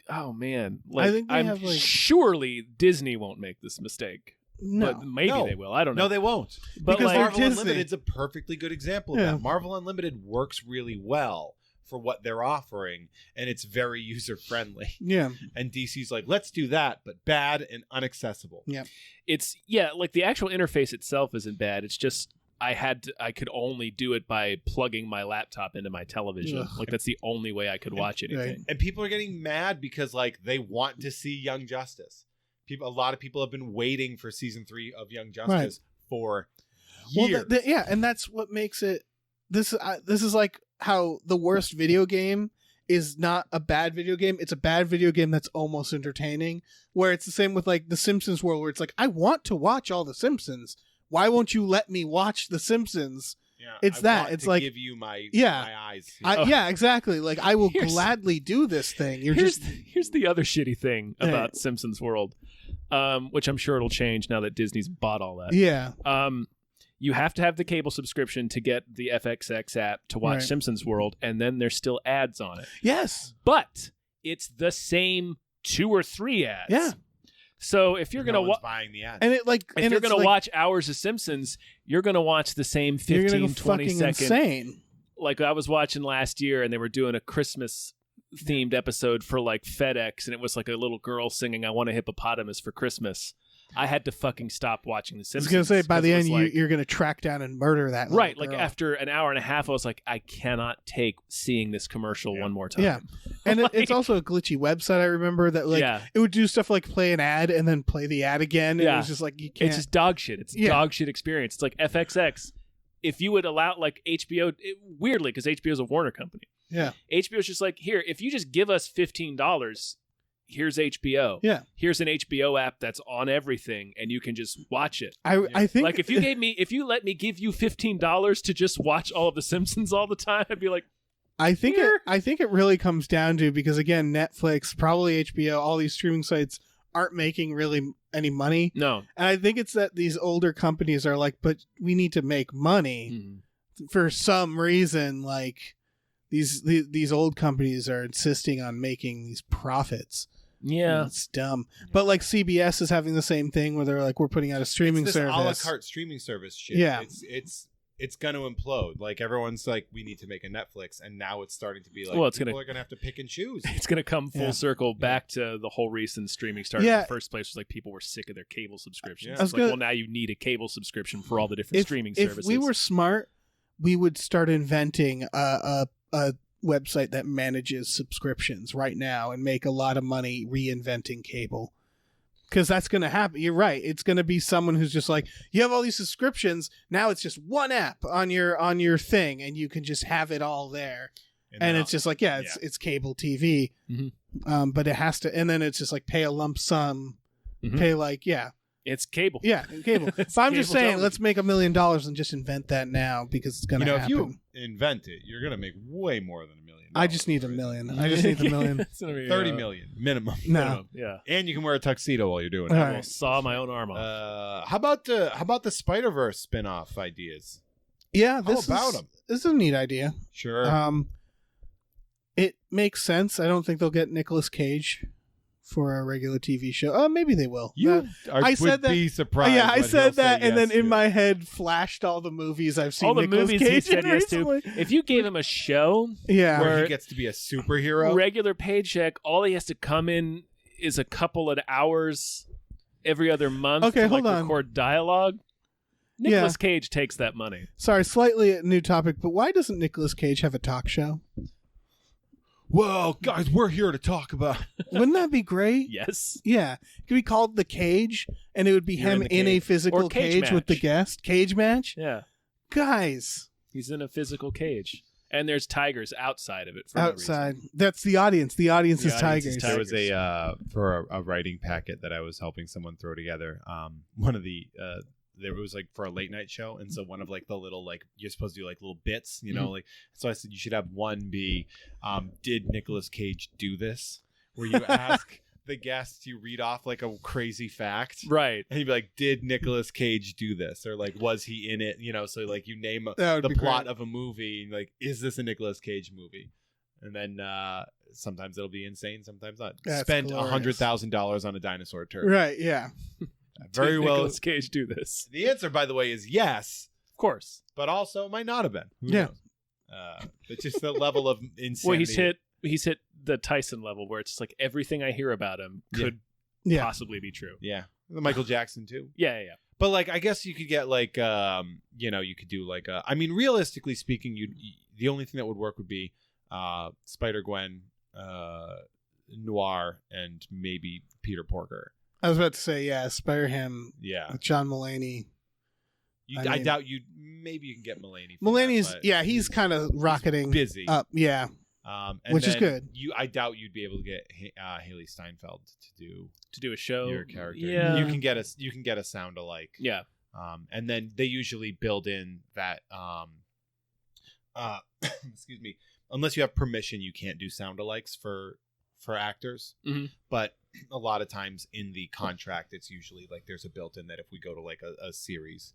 oh man, I like think they I'm have, like- surely Disney won't make this mistake. No, But maybe No. they will. I don't know. No, they won't. But because like, they're Marvel Disney. Unlimited's a perfectly good example of Yeah. that. Marvel Unlimited works really well for what they're offering, and it's very user friendly. yeah, And DC's like, let's do that, but bad and inaccessible. yeah. it's like the actual interface itself isn't bad. It's just I could only do it by plugging my laptop into my television. Ugh. Like that's the only way I could watch anything. Right. And people are getting mad because like they want to see Young Justice. A lot of people have been waiting for season 3 of Young Justice for years. Well, yeah, and that's what makes it. This is like how the worst video game is not a bad video game. It's a bad video game that's almost entertaining. Where it's the same with like the Simpsons world, where it's like I want to watch all the Simpsons. Why won't you let me watch the Simpsons? Yeah, it's I that. want It's to like- give you my eyes. Yeah, exactly. Like I will Here's- gladly do this thing. Here's the other shitty thing Yeah. about Simpsons World, which I'm sure it'll change now that Disney's bought all that. yeah. You have to have the cable subscription to get the FXX app to watch Right. Simpsons World, and then there's still ads on it. Yes. But it's the same 2 or 3 ads. Yeah. So if you're No gonna one's buying the ad. And it like if and you're it's going to like, watch hours of Simpsons, you're going to watch the same you're 15, gonna go 20 fucking second. insane. Like I was watching last year, and they were doing a Christmas themed episode for like FedEx, and it was like a little girl singing "I Want a Hippopotamus for Christmas." I had to fucking stop watching The I was Simpsons. gonna say by 'cause the it was end like, you're gonna track down and murder that. right. little Like girl. after an hour and a half, I was like, I cannot take seeing this commercial one more time. Yeah. And it's Like- also a glitchy website. I remember that like Yeah. it would do stuff like play an ad and then play the ad again. And Yeah. it was just like you can't. It's just dog shit. It's Yeah. dog shit experience. It's like FXX. If you would allow like HBO, weirdly, because HBO is a Warner company. yeah. HBO's just like, here, if you just give us $15, here's HBO. Yeah. Here's an HBO app that's on everything, and you can just watch it. I think Like if you let me give you $15 to just watch all of The Simpsons all the time, I'd be like, I think it really comes down to, because again, Netflix, probably HBO, all these streaming sites aren't making really any money. No. And I think it's that these older companies are like, but we need to make money for some reason. Like these old companies are insisting on making these profits. Yeah. It's dumb. But like CBS is having the same thing where they're like, we're putting out a streaming this service. a la carte streaming service shit. Yeah. It's going to implode. Like everyone's like, we need to make a Netflix, and now it's starting to be like, Well, people are going to have to pick and choose. It's going to come full circle back to the whole reason streaming started in the first place. Was like people were sick of their cable subscriptions. Yeah. It's like, well, now you need a cable subscription for all the different streaming services. If we were smart, we would start inventing a website that manages subscriptions right now and make a lot of money reinventing cable. Because that's going to happen. You're right. It's going to be someone who's just like, you have all these subscriptions. Now it's just one app on your thing, and you can just have it all there. And it's just like, it's cable TV. Mm-hmm. But it has to, and then it's just like pay a lump sum, pay like, it's cable. Yeah, cable. So I'm just saying, television. Let's make $1 million and just invent that now, because it's going to happen. If you invent it, you're going to make way more than $1 million. I just need $1 million. I just need $1 million. 30 million minimum. No. Minimum, yeah. And you can wear a tuxedo while you're doing it. All I right. will saw my own arm off. How about the Spider-Verse spin-off ideas? Yeah, How about them? This is a neat idea. Sure. It makes sense. I don't think they'll get Nicolas Cage for a regular TV show. Oh, maybe they will. I would be surprised. Yeah, I when said he'll that, say and yes then in to. my head flashed all the movies I've seen. All the Nicolas movies he Cage said in yes to. recently. If you gave him a show, Yeah, where where he gets to be a superhero. regular paycheck, all he has to come in is a couple of hours every other month Okay, to hold on. record dialogue. Nicolas Cage takes that money. Sorry, slightly a new topic, but why doesn't Nicolas Cage have a talk show? Well, guys, we're here to talk about. Wouldn't that be great? Yes. Yeah. It could be called The Cage, and it would be You're him in the in a cage. physical Or cage cage with the match. guest. Cage match? Yeah. Guys, He's in a physical cage. And there's tigers outside of it. For no outside. reason. That's the audience. The audience The is audience tigers. is There was for a writing packet that I was helping someone throw together. One of the there was like for a late night show, and so one of like the little like you're supposed to do like little bits, you know, like so I said you should have one be did Nicolas Cage do this? Where you ask the guest to read off like a crazy fact. Right. And you'd be like, did Nicolas Cage do this? Or like, was he in it? You know, so like you name That would the be plot great. of a movie. And like, is this a Nicolas Cage movie? And then sometimes it'll be insane, sometimes not. That's Spent glorious. $100,000 on a dinosaur turd. Right, yeah. Very Did well. Nicolas Cage do this? The answer, by the way, is yes, Of course. but also might not have been. Who Yeah. knows? It's just the level of insanity. Well, he's hit the Tyson level where it's just like everything I hear about him could Yeah. possibly be true. Yeah. The Michael Jackson, too. Yeah. But like, I guess you could get like, you could do like, I mean, realistically speaking, the only thing that would work would be Spider-Gwen, Noir, and maybe Peter Porker. I was about to say, yeah, spare him. Yeah, John Mulaney. I mean- doubt you. Maybe you can get Mulaney. for Mulaney's, that, but yeah, he's kind of rocketing busy, up. Yeah. and which is then good. I doubt you'd be able to get Haley Steinfeld to do A show. your character. Yeah. you can get a sound alike. Yeah. And then they usually build in that excuse me, unless you have permission, you can't do sound alikes for actors. Mhm. But a lot of times in the contract, it's usually like there's a built-in that if we go to like a series,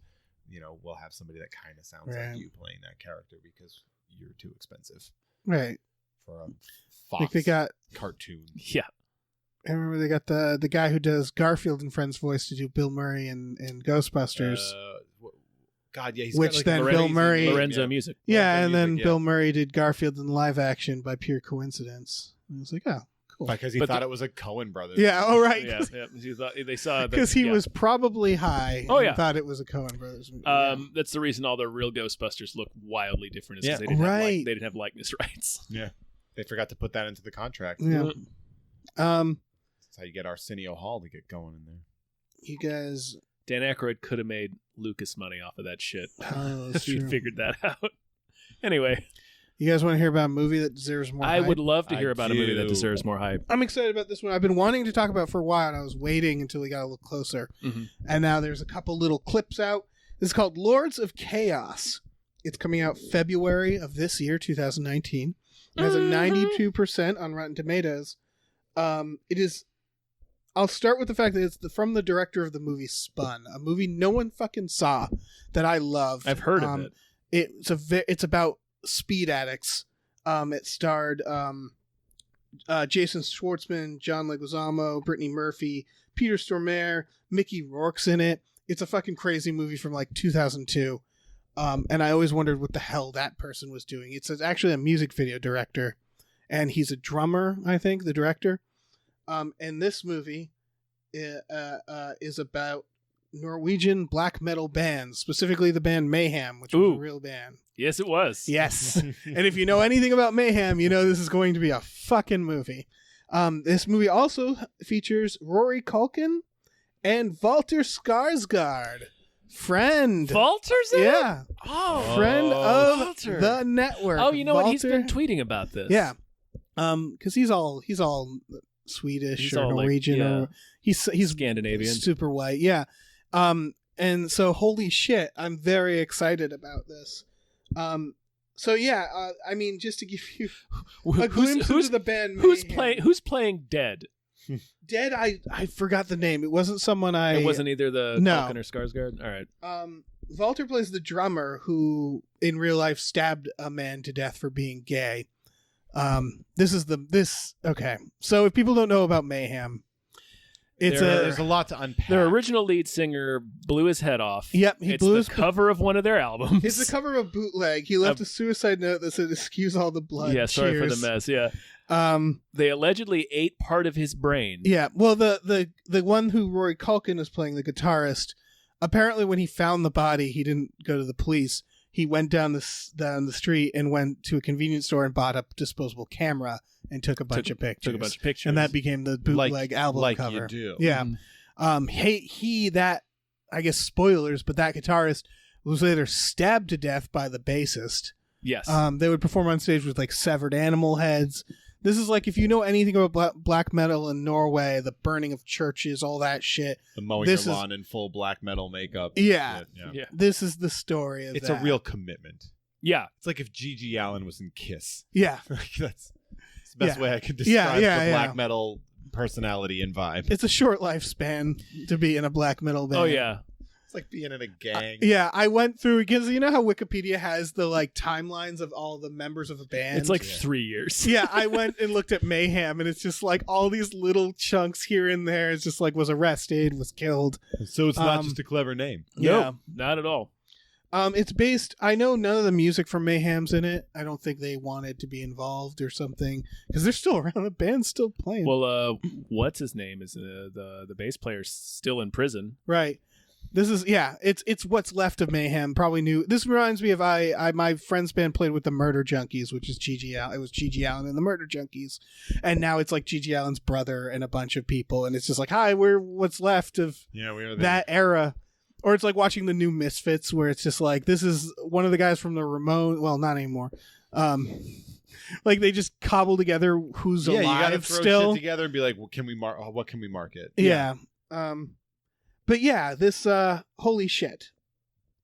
you know, we'll have somebody that kind of sounds Right. like you playing that character because you're too expensive Right. for a I Fox think they got, cartoon. Yeah. I remember they got the guy who does Garfield and Friends voice to do Bill Murray in Ghostbusters. God, yeah, he's Which got, like, then Lorenzo Bill Murray- Lorenzo Music. Yeah, Lorenzo and then Music, yeah. Bill Murray did Garfield in live action by pure coincidence. And I was like, oh, cool. because he But thought it was a Coen Brothers. Yeah, oh, right. Yeah. You thought- They saw that- Because he yeah. was probably high. Oh, and yeah. thought it was a Coen Brothers movie. That's the reason all the real Ghostbusters look wildly different. Is Yeah. because they didn't have Right. they didn't have likeness rights. Yeah. They forgot to put that into the contract. Yeah. That's how you get Arsenio Hall to get going in there. You guys. Dan Aykroyd could have made Lucas money off of that shit. Oh, that's If he true. figured that out. Anyway, You guys want to hear about a movie that deserves more I hype? would love to I hear about a movie that do. deserves more hype. I'm excited about this one. I've been wanting to talk about it for a while, and I was waiting until we got a little closer. Mhm. And now there's a couple little clips out. This is called Lords of Chaos. It's coming out February of this year, 2019. It has a 92% on Rotten Tomatoes. It is. I'll start with the fact that it's from the director of the movie Spun, a movie no one fucking saw that I loved. I've heard of it. It's about speed addicts. It starred Jason Schwartzman, John Leguizamo, Brittany Murphy, Peter Stormare, Mickey Rourke's in it. It's a fucking crazy movie from like 2002. And I always wondered what the hell that person was doing. It's actually a music video director, and he's a drummer, I think, the director. And this movie is about Norwegian black metal bands, specifically the band Mayhem, which was a real band. Yes, it was. Yes. And if you know anything about Mayhem, you know this is going to be a fucking movie. This movie also features Rory Culkin and Walter Skarsgård. Friend. Walter's in it? Yeah. Oh. Friend of Walter. the network. Oh, you know Walter, what? He's been tweeting about this. Yeah. Because he's all Swedish He's or all Norwegian or he's Scandinavian. super white. Yeah. And so holy shit, I'm very excited about this. So yeah, I mean, just to give you a glimpse into the band Mayhem. Who's playing Dead? Dead, I forgot the name. It wasn't someone It wasn't either the Culkin or Skarsgård? All right. Walter plays the drummer who in real life stabbed a man to death for being gay. Okay. So if people don't know about Mayhem, there's a lot to unpack. Their original lead singer blew his head off. Yep, he blew his cover of one of their albums. It's the cover of a bootleg. He left a suicide note that said, "Excuse all the blood." Yeah, sorry for the mess. Yeah. They allegedly ate part of his brain. Yeah. Well, the one who Rory Culkin is playing, the guitarist, apparently when he found the body, he didn't go to the police. He went down the street and went to a convenience store and bought a disposable camera and took a bunch of pictures. And that became the bootleg album cover. You do. Yeah. I guess spoilers, but that guitarist was later stabbed to death by the bassist. Yes. They would perform on stage with like severed animal heads. This is like, if you know anything about black metal in Norway, the burning of churches, all that shit. The mowing your lawn in full black metal makeup. Yeah. Yeah. This is the story of It's that. a real commitment. Yeah. It's like if Gigi Allen was in Kiss. Yeah. That's the best way I could describe the black metal personality and vibe. It's a short lifespan to be in a black metal band. Oh, yeah. It's like being in a gang. Yeah, I went through, because you know how Wikipedia has the like timelines of all the members of a band? It's like 3 years. Yeah, I went and looked at Mayhem, and it's just like all these little chunks here and there. It's just like was arrested, was killed. So it's not just a clever name. No, not at all. It's based, I know none of the music from Mayhem's in it. I don't think they wanted to be involved or something, because they're still around. The band's still playing. Well, what's his name? Is the bass player's still in prison. Right. This is, it's what's left of Mayhem. Probably new. This reminds me of my friend's band played with the Murder Junkies, which is Gigi Allen. It was Gigi Allen and the Murder Junkies, and now it's like Gigi Allen's brother and a bunch of people, and it's just like, hi, we're what's left of we are that era. Or it's like watching the new Misfits, where it's just like, this is one of the guys from the Ramones. Well, not anymore. Like they just cobble together who's alive. You gotta throw still shit together and be like, what can we market? Yeah. But yeah, this holy shit.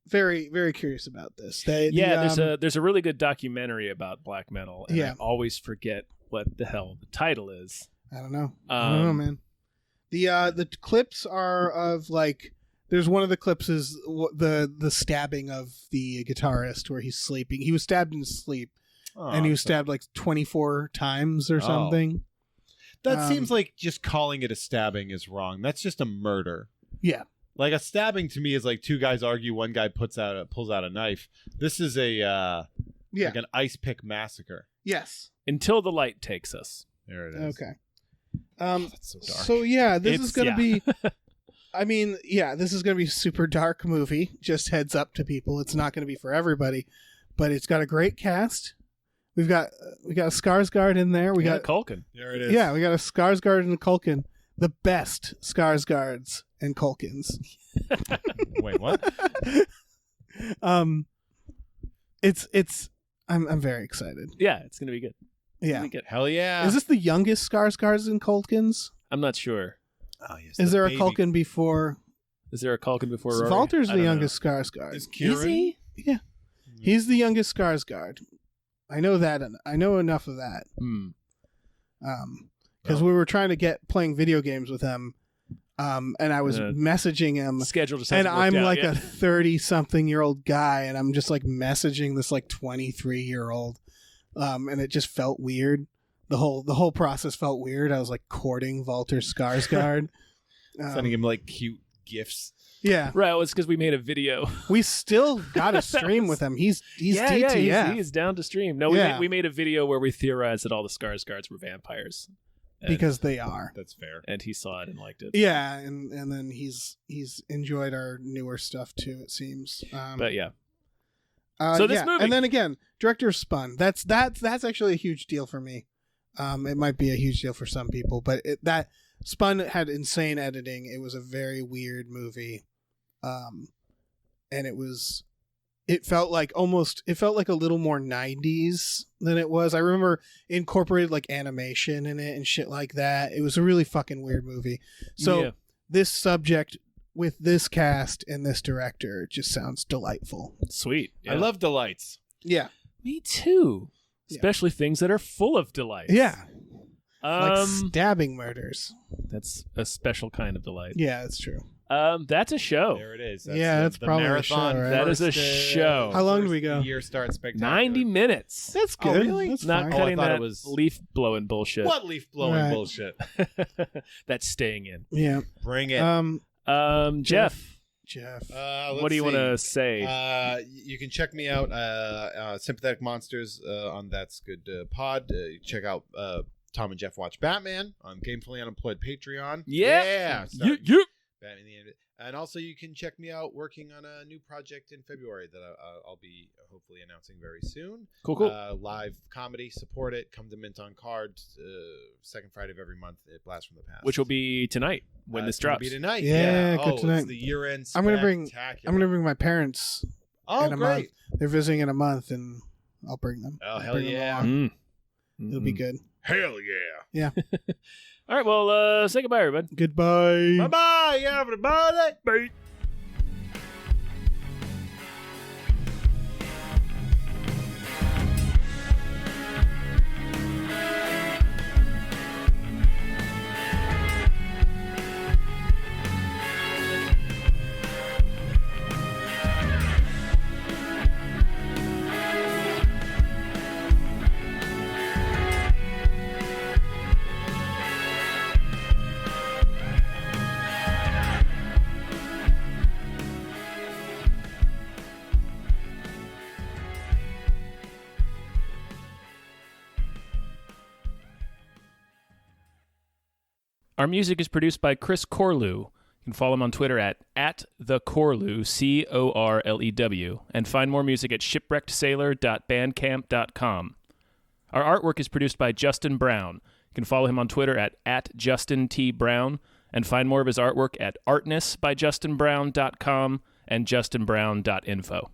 Very, very curious about this. There's a really good documentary about black metal, and Yeah. I always forget what the hell the title is. I don't know. I don't know, man. The clips are of like, there's one of the clips is the stabbing of the guitarist where he's sleeping. He was stabbed in his sleep, and he was stabbed like 24 times or something. That seems like just calling it a stabbing is wrong. That's just a murder. Yeah. Like a stabbing to me is like two guys argue, one guy pulls out a knife. This is like an ice pick massacre. Yes. Until the light takes us. There it is. Okay. That's so dark. So yeah, this is gonna be. I mean, yeah, this is gonna be a super dark movie. Just heads up to people, it's not gonna be for everybody, but it's got a great cast. We got a Skarsgård in there. We got Culkin. There it is. Yeah, we got a Skarsgård and a Culkin. The best Skarsgårds and Culkins. Wait, what? I'm very excited. Yeah, it's gonna be good. Yeah. Hell yeah. Is this the youngest Skarsgårds and Culkins? I'm not sure. Oh, yes, Is there a baby. Culkin before? Is there a Culkin before Rory? Walter's I the don't know. youngest Skarsgård. Is Kieran? Is he? Yeah. He's the youngest Skarsgård. I know that. I know enough of that. Because we were trying to get playing video games with him, and I was messaging him. Schedule just and hasn't worked I'm out like yet. a 30-something-year-old guy, and I'm just like messaging this like 23-year-old, and it just felt weird. The whole process felt weird. I was like courting Walter Skarsgård, Sending him like cute gifts. Yeah, Right, well, it's because we made a video. we still got to stream with him. He's DTF. He's down to stream. No, we made a video where we theorized that all the Skarsgårds were vampires. Because they are. That's fair. And he saw it and liked it. Yeah, and then he's enjoyed our newer stuff too, it seems. But yeah. So this movie, and then again, director of Spun. That's actually a huge deal for me. It might be a huge deal for some people, but that Spun had insane editing. It was a very weird movie, and it felt like a little more 90s than it was. I remember incorporated like animation in it and shit like that. It was a really fucking weird movie. So this subject with this cast and this director just sounds delightful. Sweet. Yeah. I love delights. Yeah. Me too. Especially things that are full of delights. Yeah. Like stabbing murders. That's a special kind of delight. Yeah, that's true. That's a show. There it is. That's the probably a marathon. show, right? That is a show. How long do we go? Year start spectacular. 90 minutes. That's Oh, good. really? That's Not fine. cutting I thought that it was- leaf blowing bullshit. What leaf blowing Right. bullshit? That's staying in. Yeah. Bring it. Jeff, Let's what do you want see. to say? You can check me out, Sympathetic Monsters on That's Good Pod. Check out Tom and Jeff Watch Batman on Gamefully Unemployed Patreon. Yeah. Sorry. Yeah. Batman the End. And also you can check me out working on a new project in February that I'll be hopefully announcing very soon. Cool. Live comedy, support it. Come to Mint on Cards, second Friday of every month at Blast from the Past. Which will be tonight when this It's gonna drops. be tonight. Yeah, good It's tonight. the year-end I'm gonna bring spectacular. my parents Oh, in a great. month. They're visiting in a month, and I'll bring them. Oh, I'll hell bring them yeah. along. Mm. It'll be good. Hell yeah. All right, well, say goodbye, everybody. Goodbye. Bye-bye, everybody. Bye. Our music is produced by Chris Corlew. You can follow him on Twitter at @thecorlew, CORLEW, and find more music at shipwreckedsailor.bandcamp.com. Our artwork is produced by Justin Brown. You can follow him on Twitter at @JustinTBrown, and find more of his artwork at artnessbyjustinbrown.com and justinbrown.info.